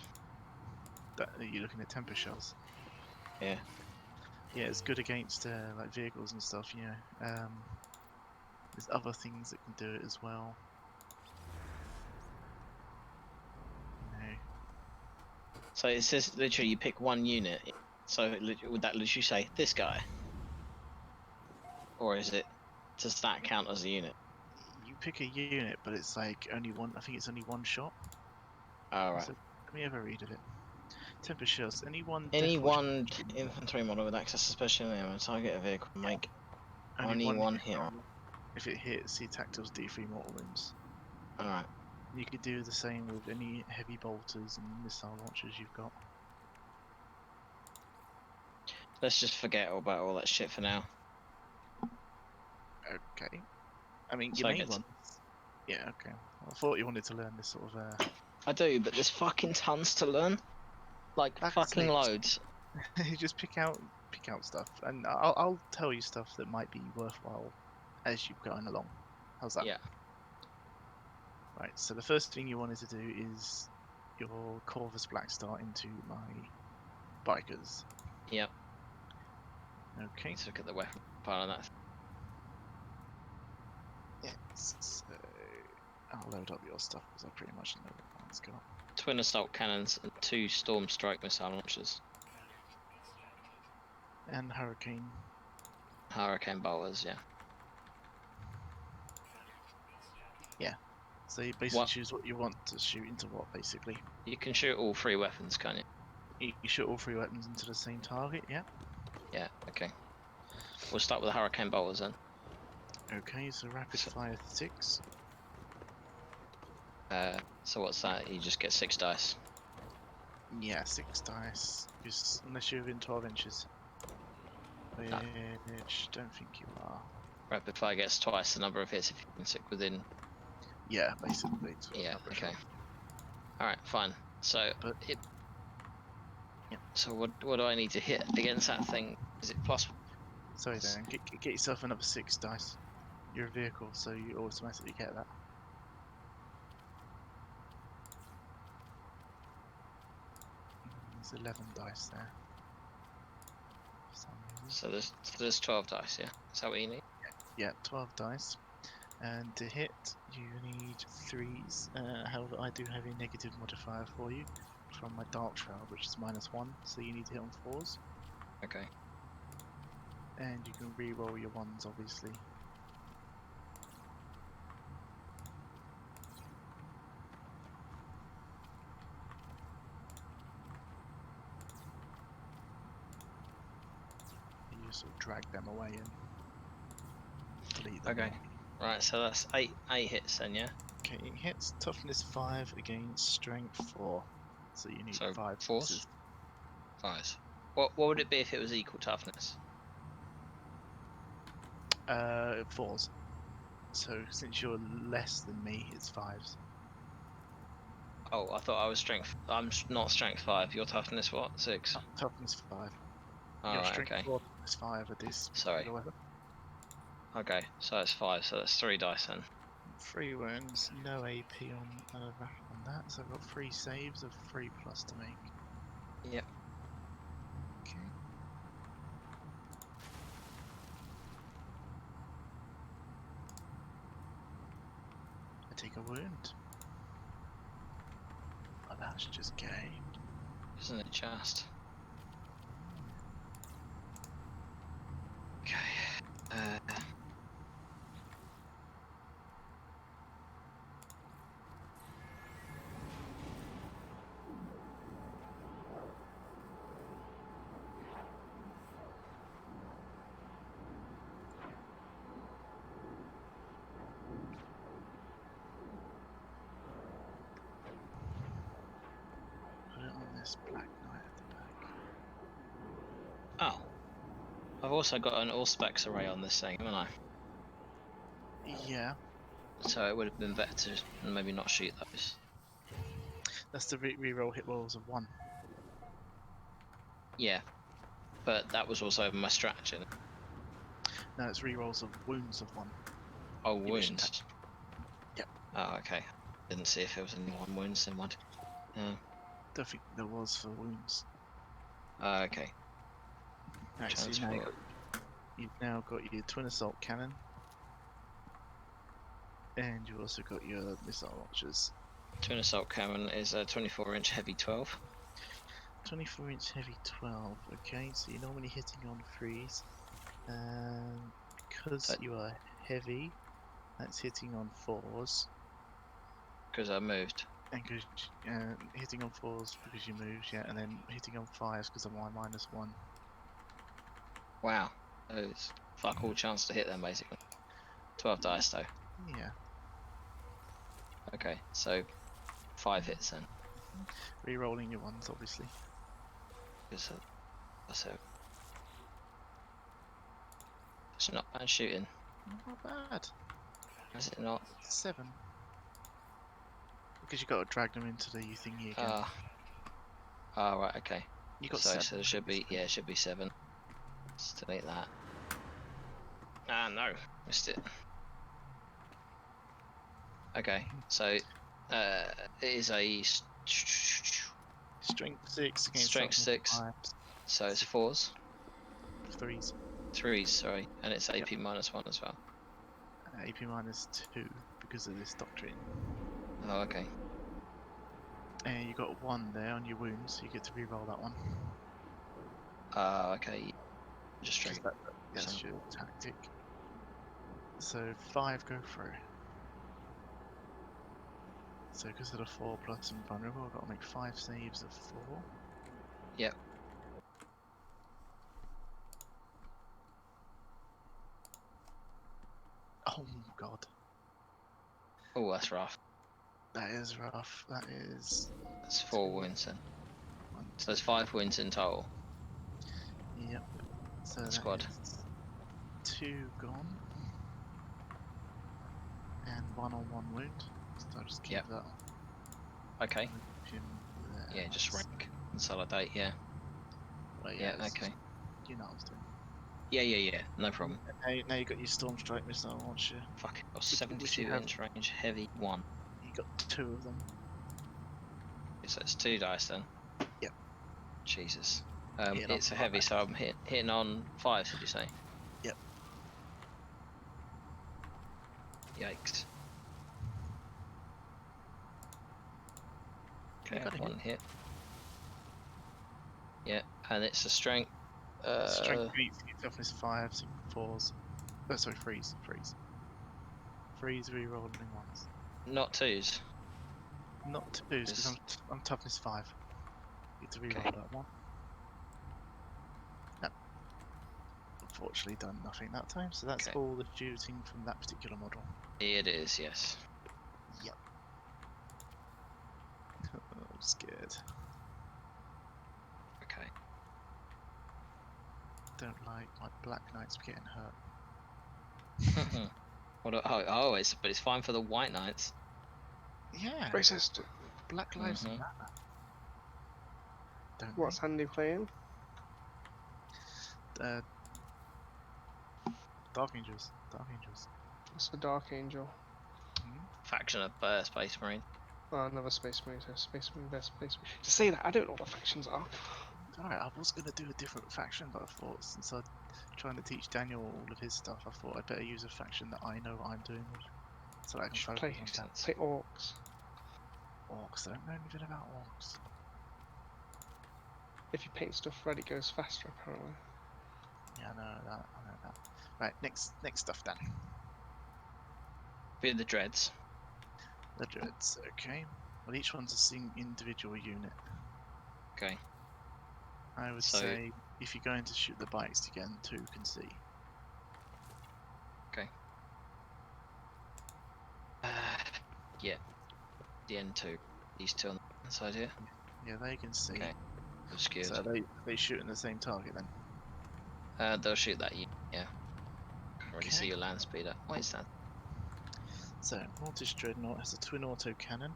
You're looking at Tempest shells. Yeah. Yeah, it's good against like vehicles and stuff. There's other things that can do it as well. So it says literally you pick 1 unit. So would that literally say this guy? Or is it, does that count as a unit? You pick a unit, but it's like only one. I think it's only 1 shot. Alright. So, let me have a read of it. Tempest shells. Any one infantry model with access to special ammo target a vehicle make only one hit. roll. If it hits, the attack deals D3 mortal wounds. Alright. You could do the same with any heavy bolters and missile launchers you've got. Let's just forget about all that shit for now. Okay. I mean, So your I main get to- one. Yeah. Okay. I thought you wanted to learn this sort of. I do, but there's fucking tons to learn. Like, That's fucking like- loads. You just pick out stuff, and I'll tell you stuff that might be worthwhile as you're going along. How's that? Yeah. Right. So the first thing you wanted to do is your Corvus Black Star into my bikers. Yep. Okay. Let's look at the weapon pile of that. Yes. I'll load up your stuff because I pretty much know what mine's got. Twin assault cannons and 2 storm strike missile launchers. And Hurricane. Hurricane bolters, yeah. So you basically What? choose what you want to shoot into what, basically. You can shoot all 3 weapons, can't you? You shoot all 3 weapons into the same target, yeah? Yeah, okay. We'll start with the hurricane bolters then. Okay, so rapid fire 6. So what's that? You just get 6 dice. Yeah, 6 dice. Because unless you're within 12 inches. Which don't think you are. Rapid fire gets twice the number of hits if you can stick within. Yeah, basically. Yeah, okay. Alright, fine. So But- it. Yep. So what do I need to hit against that thing? Is it plus? Sorry then, get yourself another 6 dice. You're a vehicle, so you automatically get that. There's 11 dice there. For some reason. So there's 12 dice, yeah? Is that what you need? Yeah, 12 dice. And to hit, you need 3s. However, I do have a negative modifier for you from my Dark Shroud, which is -1, so you need to hit on 4s. Okay. And you can re-roll your 1s, obviously. You sort of drag them away and delete them. Okay. Right, so that's 8 hits then, yeah? Okay, it hits toughness 5 against strength 4. So you need So 5 fours? pieces. 5s. What would it be if it was equal toughness? 4s. So since you're less than me, it's 5s. Oh, I thought I was strength. Not strength 5. You're toughness what? 6. Toughness 5. Oh, Your right, strength okay. 4, toughness 5 with this Sorry. particular weapon. Okay, so it's 5. So that's 3 dice then. 3 wounds, no AP on that, so I've got 3 saves of 3 plus to make. Yep. Okay. I take a wound. Oh, that's just gay. Isn't it just? Okay. Put it on this Black Knight at the back. Oh. I've also got an all specs array on this thing, haven't I? Yeah, So it would have been better to maybe not shoot those. that's the reroll hit rolls of 1. Yeah. But that was also my strategy. No, it's rerolls of wounds of 1. Oh, Your mission wounds. Yep. Oh, okay. Didn't see if there was any 1 wounds in one. Don't think there was for wounds. Okay. Right, so Transport. you've now got your twin assault cannon, and you've also got your missile launchers. Twin assault cannon is a 24-inch heavy 12. 24-inch heavy 12. Okay, so you're normally hitting on 3s. Because That- you are heavy, that's hitting on 4s. Because I moved. And because hitting on 4s because you moved, yeah, and then hitting on 5s because of my -1. Wow. There's fuck all chance to hit them basically. 12 dice though. Yeah. Okay, so 5 hits then. Rerolling your ones, obviously. Because so it's not bad shooting, Not bad. is it not? 7. Because you got to drag them into the thingy again. Right, okay. You got So 7. there should be, yeah, it should be 7. Let's delete that. Ah, no, missed it. Okay, so it is a Strength 6 against Strength toughness 6. 5. So it's 4s, 3s. 3s, sorry, and it's AP -1 as well. AP -2 because of this doctrine. Oh, okay. And you got 1 there on your wounds, so you get to reroll that one. Okay. Just Because triggered. that's your tactic. So 5 go through. So because of the 4 plus and vulnerable, I've got to make 5 saves of 4. Yep. Oh god. Oh, that's rough. That is rough. That is... That's 4 wounds then. 1, So there's 5 wounds in total. Yep. So that Squad. is 2 gone. And 1 on 1 wound. So I'll just keep Yep. that. Okay. Move him there. Yeah, just rank. Consolidate, yeah. Well, Yeah, it's- okay. You know what I was doing. Yeah, no problem. Now you got your Storm Strike missile launcher. Fuck it. Got Which you have. 72-inch range, heavy 1. You got 2 of them. So it's 2 dice then. Yep. Jesus. Yeah, It's a heavy, so I'm hitting on 5, did you say? Yep. Yikes. Okay, got a 1 hit. Yeah, and it's a strength. Strength 8, toughness 5, so 4s. Oh, sorry, 3s. 3s rerolling ones. Not 2s. Not 2s, because Is- I'm toughness 5. You get to reroll Okay. that one. No. Unfortunately, done nothing that time, so that's Okay. all the shooting from that particular model. It is, yes. Yep. I'm scared. Okay. Don't like my Black Knights getting hurt. But it's fine for the White Knights. Yeah. Racist. Black Lives Mhm. Matter. Don't What's Andy playing? they? Dark Angels. Dark Angels. It's a Dark Angel. Faction of Space Marine. Oh, another Space Marine. So Space Marine, best Space Marine. To say that, I don't know what factions are. Alright, I was gonna do a different faction, but I thought since I'm trying to teach Daniel all of his stuff, I thought I'd better use a faction that I know what I'm doing with. So that I can Should focus play, on that. play Orcs. Orcs, I don't know anything about orcs. If you paint stuff red, it goes faster, apparently. Yeah, I know that, I know that. Right, next stuff then. Be the Dreads. The Dreads, okay. Well, each one's a individual unit. Okay. I would So- say if you're going to shoot the bikes again, 2 can see. Yeah. The N2. These two on the side here. Yeah, they can see. Okay. Obscured. So they shooting the same target then. They'll shoot that. Yeah. Can't really see Okay. your land speeder. What is that? So Mortis Dreadnought has a twin auto cannon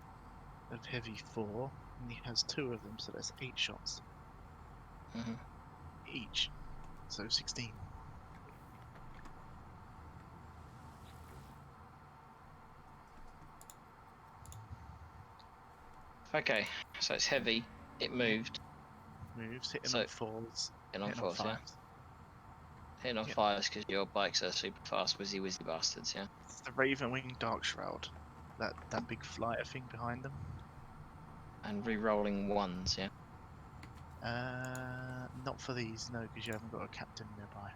of heavy 4, and he has 2 of them, so that's 8 shots Mhm. each. So 16. Okay. So it's heavy. It moved. Moves, hitting So- on 4s, Hitting on hitting on fours, yeah. 5s. Hitting on Yep. fires because your bikes are super fast, whizzy bastards, yeah. It's the Ravenwing Dark Shroud. That big flyer thing behind them. And re-rolling ones, yeah. Not for these, no, because you haven't got a captain nearby.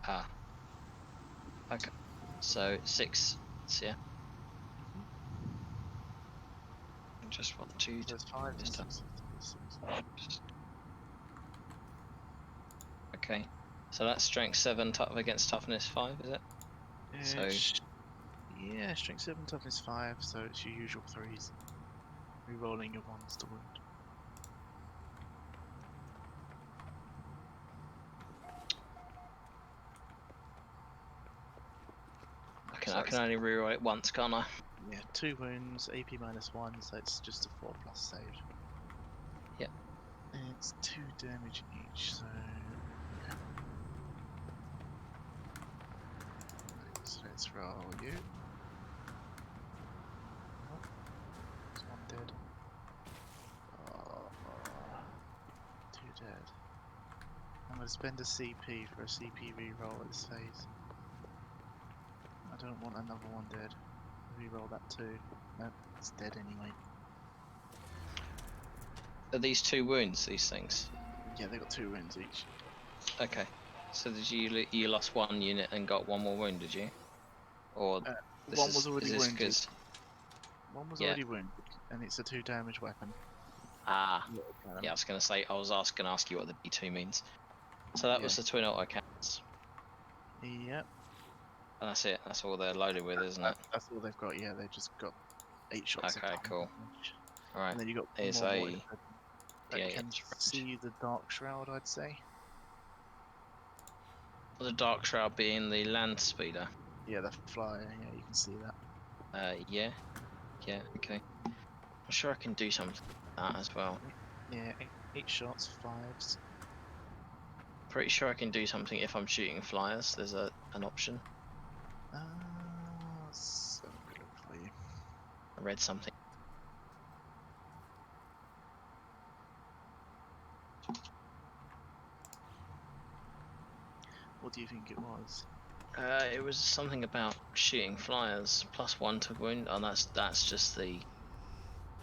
Ah. Okay. So 6, yeah. Just want to. There's 5 this and stuff. 6. Okay. So that's strength 7 against toughness 5, is it? So- Yeah, strength 7, toughness 5, so it's your usual 3s. Rerolling your 1s to wound. I can only reroll it once, can't I? Yeah, 2 wounds, AP -1, so it's just a 4+ save. Yep. And it's 2 damage each, so. Okay. So let's roll you. Oh, there's 1 dead. Oh, 2 dead. I'm going to spend a CP for a CP reroll at this phase. I don't want another 1 dead. Reroll that too. No, it's dead anyway. Are these 2 wounds, these things? Yeah, they got 2 wounds each. Okay. So did you lost 1 unit and got 1 more wound, did you? Or this One is, was already is this wounded. 'cause- One was Yeah. already wounded, and it's a 2 damage weapon. Ah. Yeah, I was gonna say gonna ask you what the B2 means. So that was Yeah. the twin auto cannons. Yep. And that's it. That's all they're loaded with, isn't it? That's all they've got. Yeah, they just got 8 shots. Okay, of cool. damage. Alright. And then you got Here's more a mortars that D8 can range. see the Dark Shroud, I'd say. The Dark Shroud being the land speeder. Yeah, the flyer. Yeah, you can see that. Yeah. Yeah, okay. I'm sure I can do something like that as well. Yeah, 8 shots, 5s. Pretty sure I can do something if I'm shooting flyers. There's an option. Let's have a quick look for you. I read something. What do you think it was? It was something about shooting flyers +1 to wound. Oh, that's just the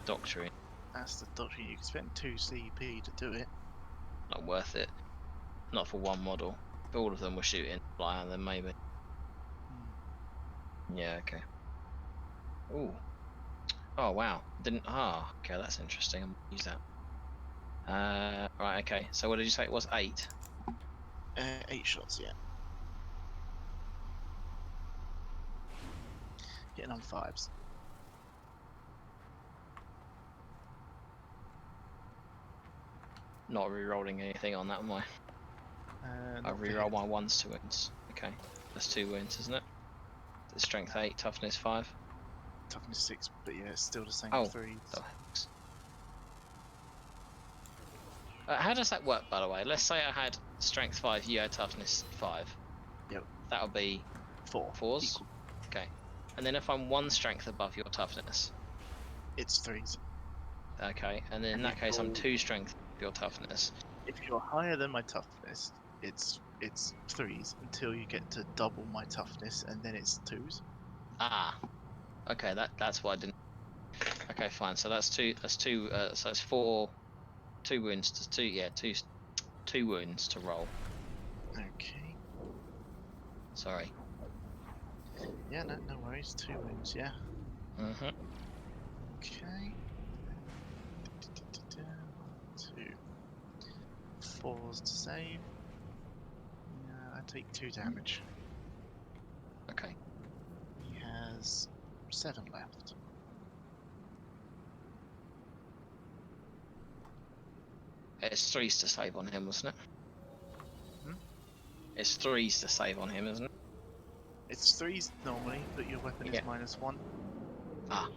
doctrine. That's the doctrine. You can spend 2 CP to do it. Not worth it. Not for 1 model. If all of them were shooting flyer, then maybe. Yeah. Okay. Ooh. Oh wow. Didn't. Ah. Okay, that's interesting. I'm gonna use that. Right. Okay. So what did you say it was? 8. 8 shots, yeah. Hitting on 5s. Not re-rolling anything on that, am I? I Not for re-roll hits. my 1s to wounds. Okay. That's 2 wounds, isn't it? The strength 8, toughness 5. Toughness 6, but yeah, it's still the same Oh. 3s. Oh, heavens. How does that work, by the way? Let's say I had strength 5, you had toughness 5. Yep. That'll be 4. 4s. Equal. Okay. And then if I'm 1 strength above your toughness, It's 3s. okay. And then in And that if case, I'm you're- 2 strength above your toughness. If you're higher than my toughness, it's 3s until you get to double my toughness, and then it's 2s. Ah. Okay, that's why I didn't. Okay, fine. So that's 2. That's 2. So that's 4. 2 wounds to 2. Yeah, 2 wounds to roll. Okay. Sorry. Yeah, no worries. 2 wounds, yeah. Mhm. Okay. 2. 4s to save. Yeah, I take 2 damage. Okay. He has 7 left. It's 3s to save on him, wasn't it? Hmm? It's 3s to save on him, isn't it? It's 3s normally, but your weapon Yeah. is -1. Ah.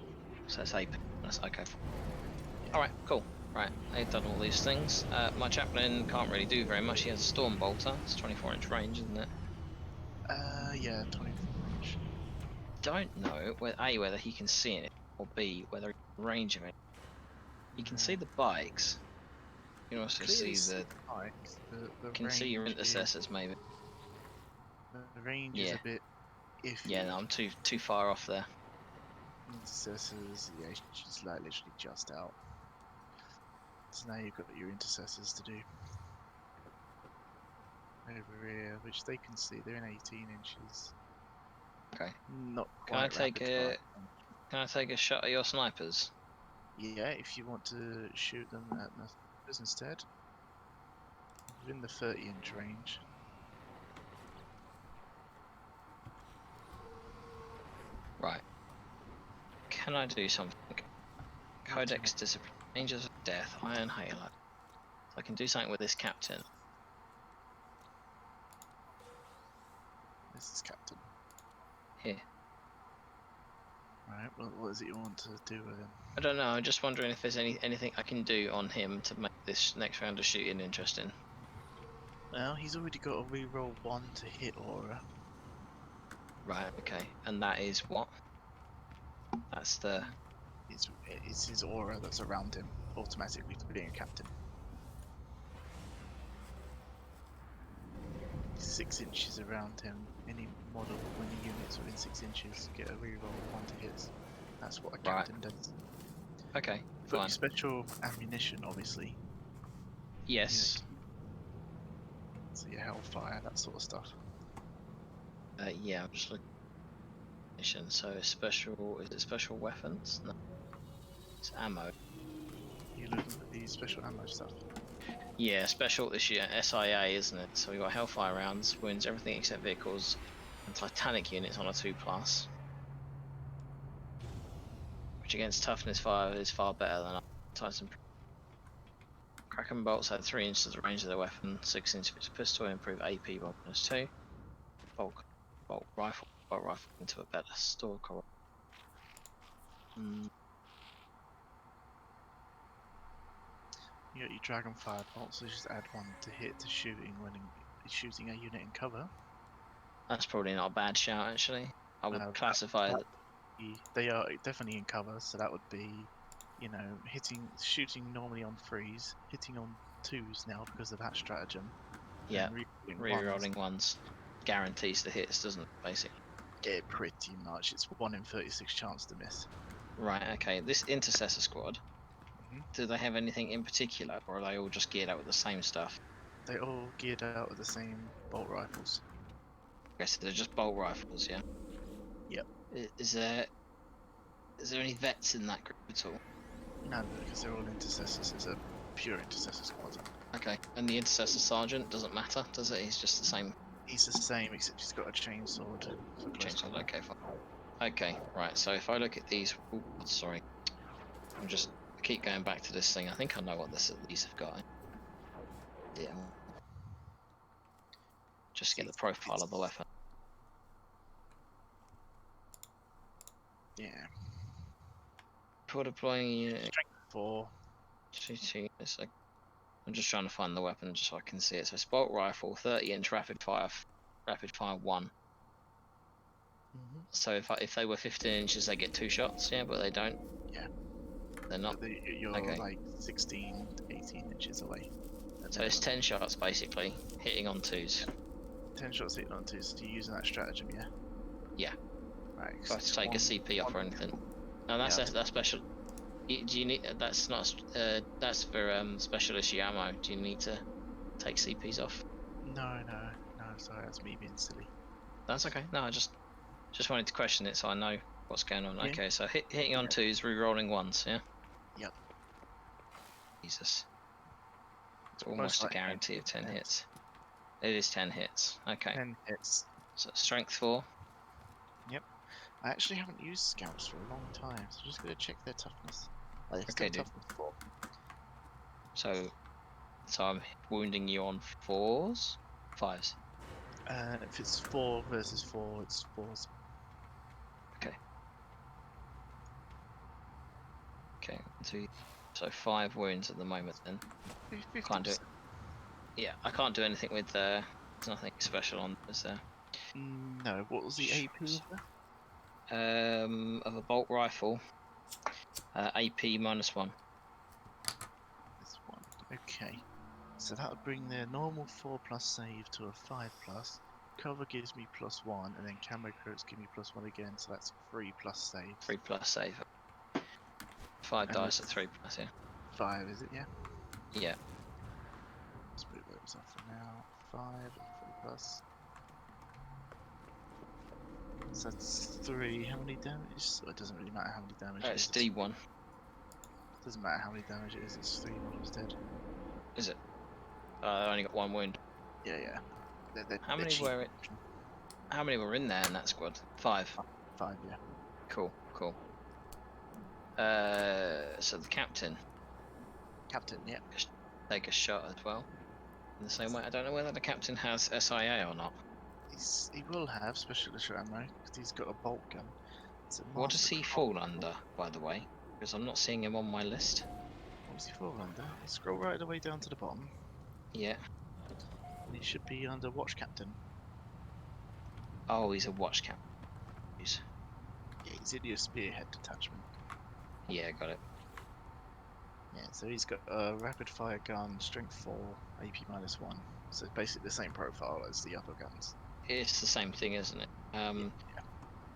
So it's 8. That's okay. Yeah. Alright, cool. Right, they've done all these things. My chaplain can't really do very much. He has a storm bolter. It's 24-inch range, isn't it? Yeah, 24 inch. Don't know whether he can see it, or B, whether he can range of it. You can see the bikes. You can also Clearly see the. bikes. The Can see your intercessors, maybe. The range is Yeah. a bit iffy. Yeah, no, I'm too far off there. Intercessors, yeah, she's like literally just out. So now you've got your intercessors to do. Over here, which they can see, they're in 18 inches. Okay. Not Can I quite take rapid a? fire. Can I take a shot at your snipers? Yeah, if you want to shoot them at snipers instead. Within the 30-inch range. Right. Can I do something? Codex discipline, Angels of Death, Iron Halo. So I can do something with this captain. This is Captain. Here. Right, well, what is it you want to do with him? I don't know. I'm just wondering if there's anything I can do on him to make this next round of shooting interesting. Well, he's already got a reroll 1 to hit aura. Right. Okay. And that is what? That's the. It's his aura that's around him automatically for being a captain. 6 inches around him. Any model when the units within 6 inches get a reroll 1 to hit. That's what a captain does. Okay. You've got Fine. your special ammunition, obviously. Yes. So your hellfire, that sort of stuff. Yeah. I'm just looking. So special. Is it special weapons? No. It's ammo. You're looking for the special ammo stuff. Yeah, special this year, SIA, isn't it? So we got Hellfire rounds, wounds everything except vehicles, and Titanic units on a 2+. Which against toughness 5 is far better than Titan. Kraken bolts had 3 inches of range of the weapon, 6 inches of pistol, improve AP by -2. Bolt rifle into a better stalker. You got your dragonfire bolts, so just add 1 to hit to shooting when shooting a unit in cover. That's probably not a bad shout actually. I would classify that. They are definitely in cover, so that would be, shooting normally on 3s, hitting on 2s now because of that stratagem. Yeah, and re-rolling ones guarantees the hits, doesn't it, basically? Yeah, pretty much. It's 1 in 36 chance to miss. Right, okay. This intercessor squad, do they have anything in particular, or are they all just geared out with the same stuff? They all geared out with the same bolt rifles. Okay, so they're just bolt rifles, yeah? Yep. Is there any vets in that group at all? No, because they're all intercessors. It's a pure intercessor squad. Okay, and the intercessor sergeant doesn't matter, does it? He's just the same. He's the same, except he's got a chainsword for close Chainsaw. combat. Okay, fine. Okay, right. So if I look at these, oh, sorry, I keep going back to this thing. I think I know what these have got. Yeah. Just get the profile of the weapon. Yeah. For deploying unit. Strength 4. 2 units. I'm just trying to find the weapon just so I can see it. So it's bolt rifle, 30-inch rapid fire 1. So if they were 15 inches, they get 2 shots. Yeah, but they don't. Yeah. They're not. But you're Okay. like 16, 18 inches away. at So it's minimum. 10 shots basically, hitting on 2s. 10 shots hitting on 2, so you're using that stratagem, yeah? Yeah. Right. If I have to take a CP off or anything. No, that's Yeah. that's special. Do you need? That's not. That's for special issue ammo. Do you need to take CPs off? No, sorry, that's me being silly. That's okay. No, I just wanted to question it so I know what's going on. Yeah. Okay, so hitting on Yeah. 2s, re-rolling 1s. Yeah. Yep. Jesus. It's Most almost a likely guarantee of 10 10. hits. It is 10 hits. Okay. 10 hits. So strength 4. I actually haven't used scouts for a long time, so just gonna check their toughness. Oh, they're Okay, still dude. toughness 4. So I'm wounding you on 4s, 5s. If it's 4 versus 4, it's 4s. Okay, 2. So 5 wounds at the moment then. 50%. Can't do it. Yeah, I can't do anything with there's nothing special on this there. No, what was the AP of that? Of a bolt rifle, AP -1. This one. Okay. So that would bring their normal 4+ save to a 5+. Cover gives me +1, and then camo coats give me +1 again, so that's 3+ saves. 3+ save. 5 And dice it's at 3+, yeah. 5, is it? Yeah. Yeah. Let's move those off for now. 5 and 3+. So that's 3. How many damage? Oh, it doesn't really matter how many damage it It's is. D1. Doesn't matter how many damage it is. It's 3 models dead. Is it? I only got 1 wound. Yeah. They're How many cheap. were it? How many were in there in that squad? 5. 5, yeah. Cool. So the captain Captain, yeah. take a shot as well. In the same way, I don't know whether the captain has SIA or not. He will have special issue ammo because he's got a bolt gun. It's a What does master he bolt fall rifle. under, by the way? Because I'm not seeing him on my list. What does he fall under? Scroll right the way down to the bottom, Yeah. and he should be under watch captain. Oh, he's a watch captain. Yeah, he's in your spearhead detachment. Yeah, got it. Yeah, so he's got a rapid fire gun, strength 4, AP -1. So it's basically the same profile as the other guns. It's the same thing, isn't it? Yeah.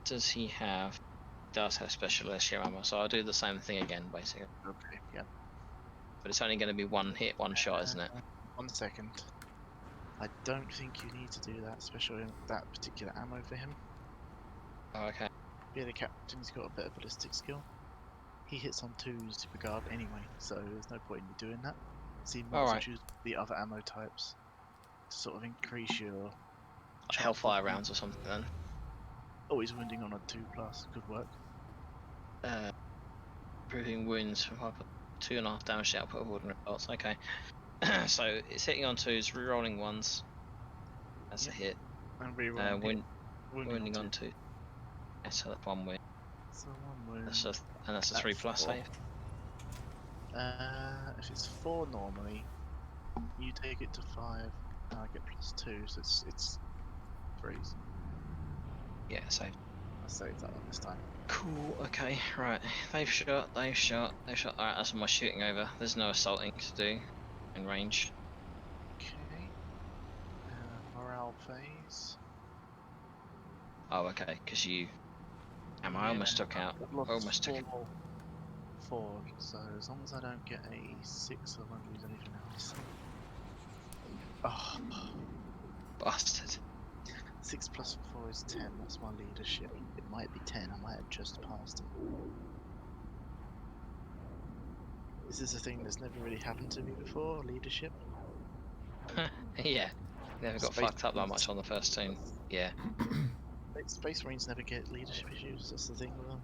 Does he have? Does have special issue ammo? So I'll do the same thing again, basically. Okay, yeah. But it's only going to be 1 hit, 1 shot, isn't it? 1 second. I don't think you need to do that, especially that particular ammo for him. Oh, okay. Yeah, the captain's got a better ballistic skill. He hits on 2s regard anyway, so there's no point in you doing that. So you might as well choose the other ammo types to sort of increase your Hellfire rounds or something then. Oh, he's wounding on a 2+. Good work. Improving wounds from 2.5 damage to output of ordinary bolts. Okay. So it's hitting on 2s, re-rolling 1s. That's a hit. And rerolling. Wounding on 2. Yeah, so that's 1 wound. So 1 wound. That's a 3+ save. If it's 4 normally, you take it to 5, and I get +2, so it's 3s. Yeah, save. I saved that one this time. Cool, okay, right. They've shot. Alright, that's my shooting over. There's no assaulting to do in range. Okay. Morale phase. Oh, okay, because you... I almost took out... Lost 4, so as long as I don't get a 6, I won't lose anything else. Oh, Bastard. 6 plus 4 is 10, that's my leadership. It might be 10, I might have just passed it. This is a thing that's never really happened to me before, leadership. Yeah. Never got Space fucked up that Marines. much on the first team. Yeah. Space Marines never get leadership issues, that's the thing with them.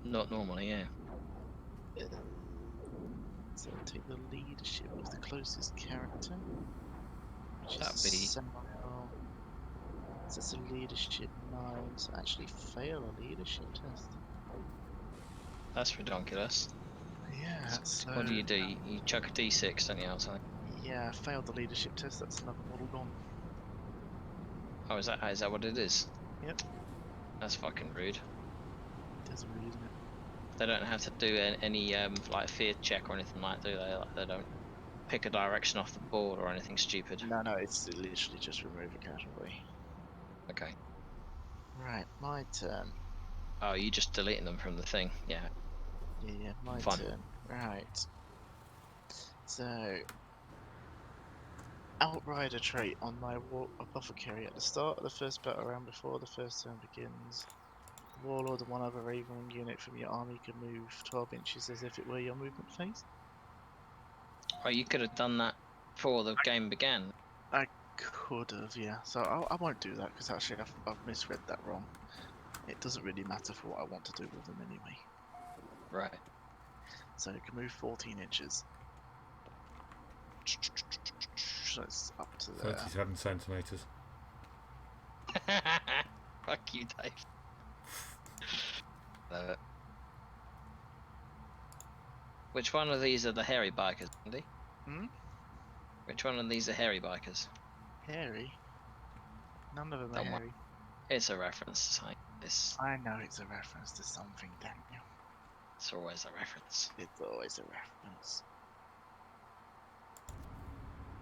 Not normally, yeah. So I'll take the leadership of the closest character, which That'd is be... Samuel. So it's a leadership 9, so actually fail a leadership test. That's ridiculous. Yeah, so What do? You chuck a D6, don't you, outside? yeah, I failed the leadership test. That's another model gone. Oh, is that what it is? Yep. That's fucking rude. It is rude, isn't it? They don't have to do any like fear check or anything like that, do they? Like they don't pick a direction off the board or anything stupid. No, it's literally just remove a casualty. Okay. Right, my turn. Oh, you just deleting them from the thing? Yeah. Yeah, my Fun. turn. Right. So, Outrider trait on my apothecary. At the start of the first battle round before the first turn begins, the warlord and one other raven unit from your army can move 12 inches as if it were your movement phase. Oh, you could have done that before the game began. I could have, yeah. So I won't do that because actually I've misread that wrong. It doesn't really matter for what I want to do with them anyway. Right. So it can move 14 inches. So it's up to there. 37 centimetres. Fuck you, Dave. Which one of these are the hairy bikers, Andy? Hmm? Which one of these are hairy bikers? Hairy? None of them are Don't want- hairy. It's a reference. It's I know it's a reference to something, Daniel. always a reference. It's always a reference.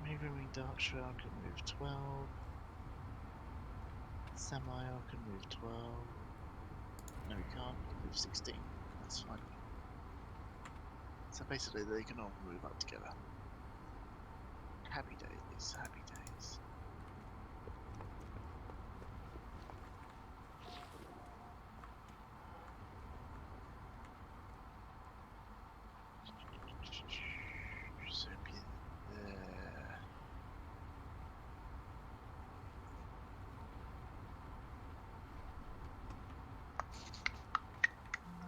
Moving Wing Dark Shroud can move 12. Samael can move 12. No, he can't. He can move 16. That's fine. So basically, they can all move up together. Happy days, happy days. So be there.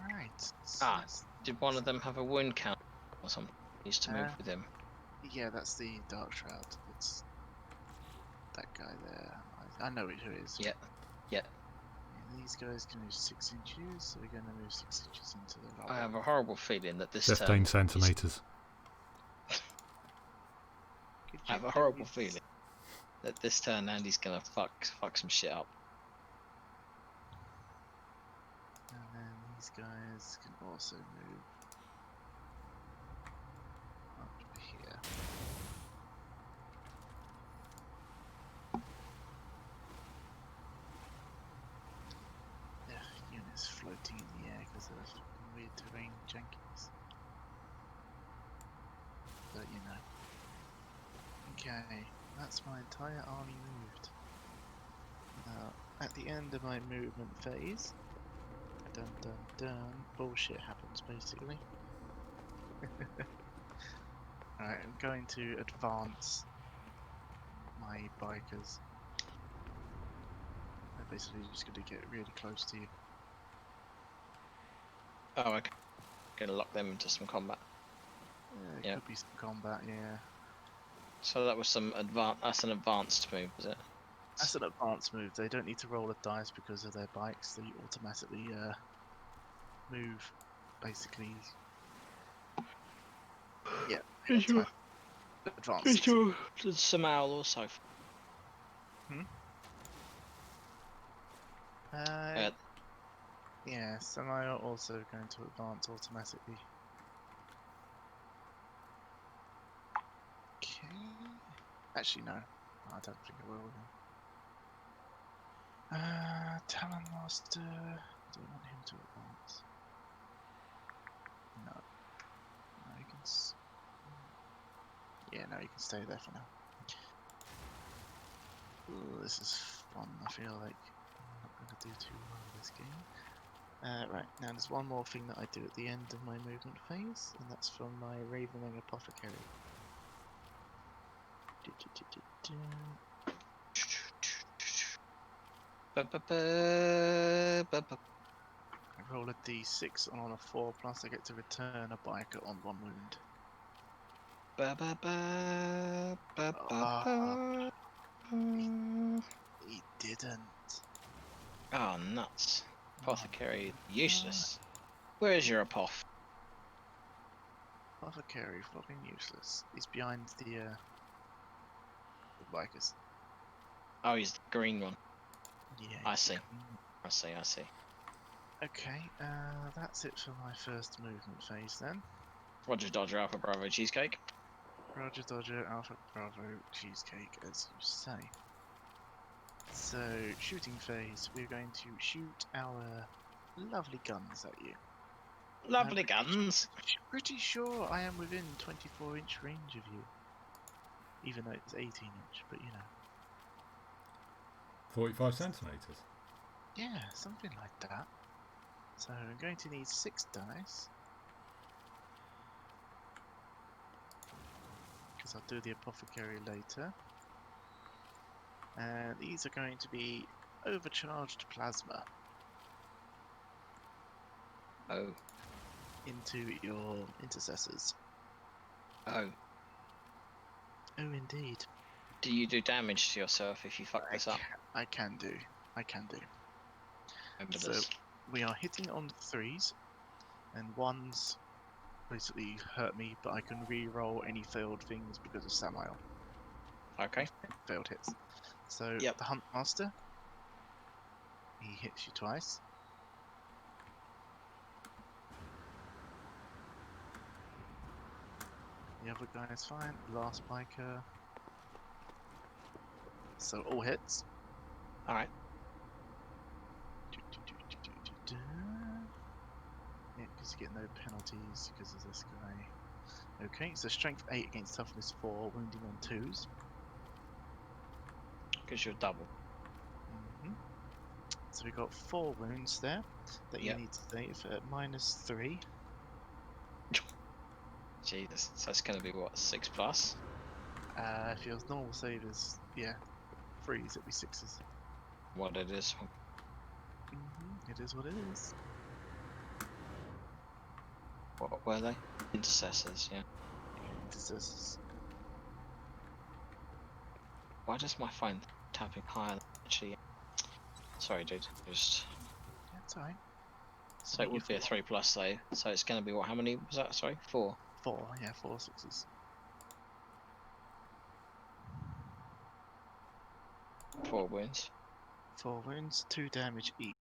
Alright. Ah, did one of them have a wound count or something? Used to move with him. Yeah, that's the Dark Shroud. It's that guy there. I know who it is. Yeah. Yeah. And these guys can move 6 inches, so we're going to move 6 inches into the right. I have a horrible feeling that this 15 turn centimetres. I have a horrible feeling that this turn Andy's gonna fuck some shit up. And then these guys can also move up here. Yeah, units floating in the air because of weird terrain junkies. But you know. Okay, that's my entire army moved. Now, at the end of my movement phase, dun dun dun, bullshit happens basically. Alright, I'm going to advance my bikers. They're basically just going to get really close to you. Oh, okay. Gonna lock them into some combat. It could be some combat, yeah. So that was that's an advanced move, was it? That's an advanced move. They don't need to roll a dice because of their bikes. They automatically move, basically. Yeah. Advanced. Did Samael also? Yeah, Semi are also going to advance automatically. Okay. Actually, no. I don't think I will then. Talon Master. Do I want him to advance? No. No, he can. Yeah, no, you can stay there for now. Ooh, this is fun. I feel like I'm not going to do too well this game. Right, now there's one more thing that I do at the end of my movement phase, and that's from my Ravening Apothecary. I roll a d6, and on a 4+, I get to return a biker on 1 wound. He didn't. Oh, nuts. Apothecary, useless. Where is your apoth? Apothecary, fucking useless. He's behind the bikers. Oh, he's the green one. Yeah. I he's see. becoming- I see. I see. Okay, that's it for my first movement phase then. Roger, Dodger, Alpha, Bravo, Cheesecake. Roger, Dodger, Alpha, Bravo, Cheesecake, as you say. So, shooting phase, we're going to shoot our lovely guns at you. Lovely pretty guns. Pretty sure I am within 24-inch range of you. Even though it's 18-inch, but you know. 45 centimetres. Yeah, something like that. So I'm going to need 6 dice. Because I'll do the apothecary later. And these are going to be overcharged plasma Oh. into your intercessors. Oh. Oh, indeed. Do you do damage to yourself if you fuck this up? I can do. Remember So this. we are hitting on 3s, and 1s basically hurt me, but I can re-roll any failed things because of Samael. Okay. Failed hits. So Yep. the Huntmaster, he hits you twice. The other guy is fine. Last biker. So all hits. Alright. Yeah, because you get no penalties because of this guy. Okay, so strength 8 against toughness 4, wounding on 2s. Because you're double. So we've got 4 wounds there that you Yep. need to save at -3. Jesus. So it's going to be what? 6 plus? If your normal save is, yeah, 3s, it'd be 6s. What it is. It is what it is. What were they? Intercessors, yeah. Intercessors. Why does my phone tapping higher than actually? Sorry, dude. Just. Yeah, it's alright. So it would be a 3 plus though. So it's going to be what? How many was that? Sorry, 4. 4, yeah, 4 6s. 4 wounds. 4 wounds, 2 damage each.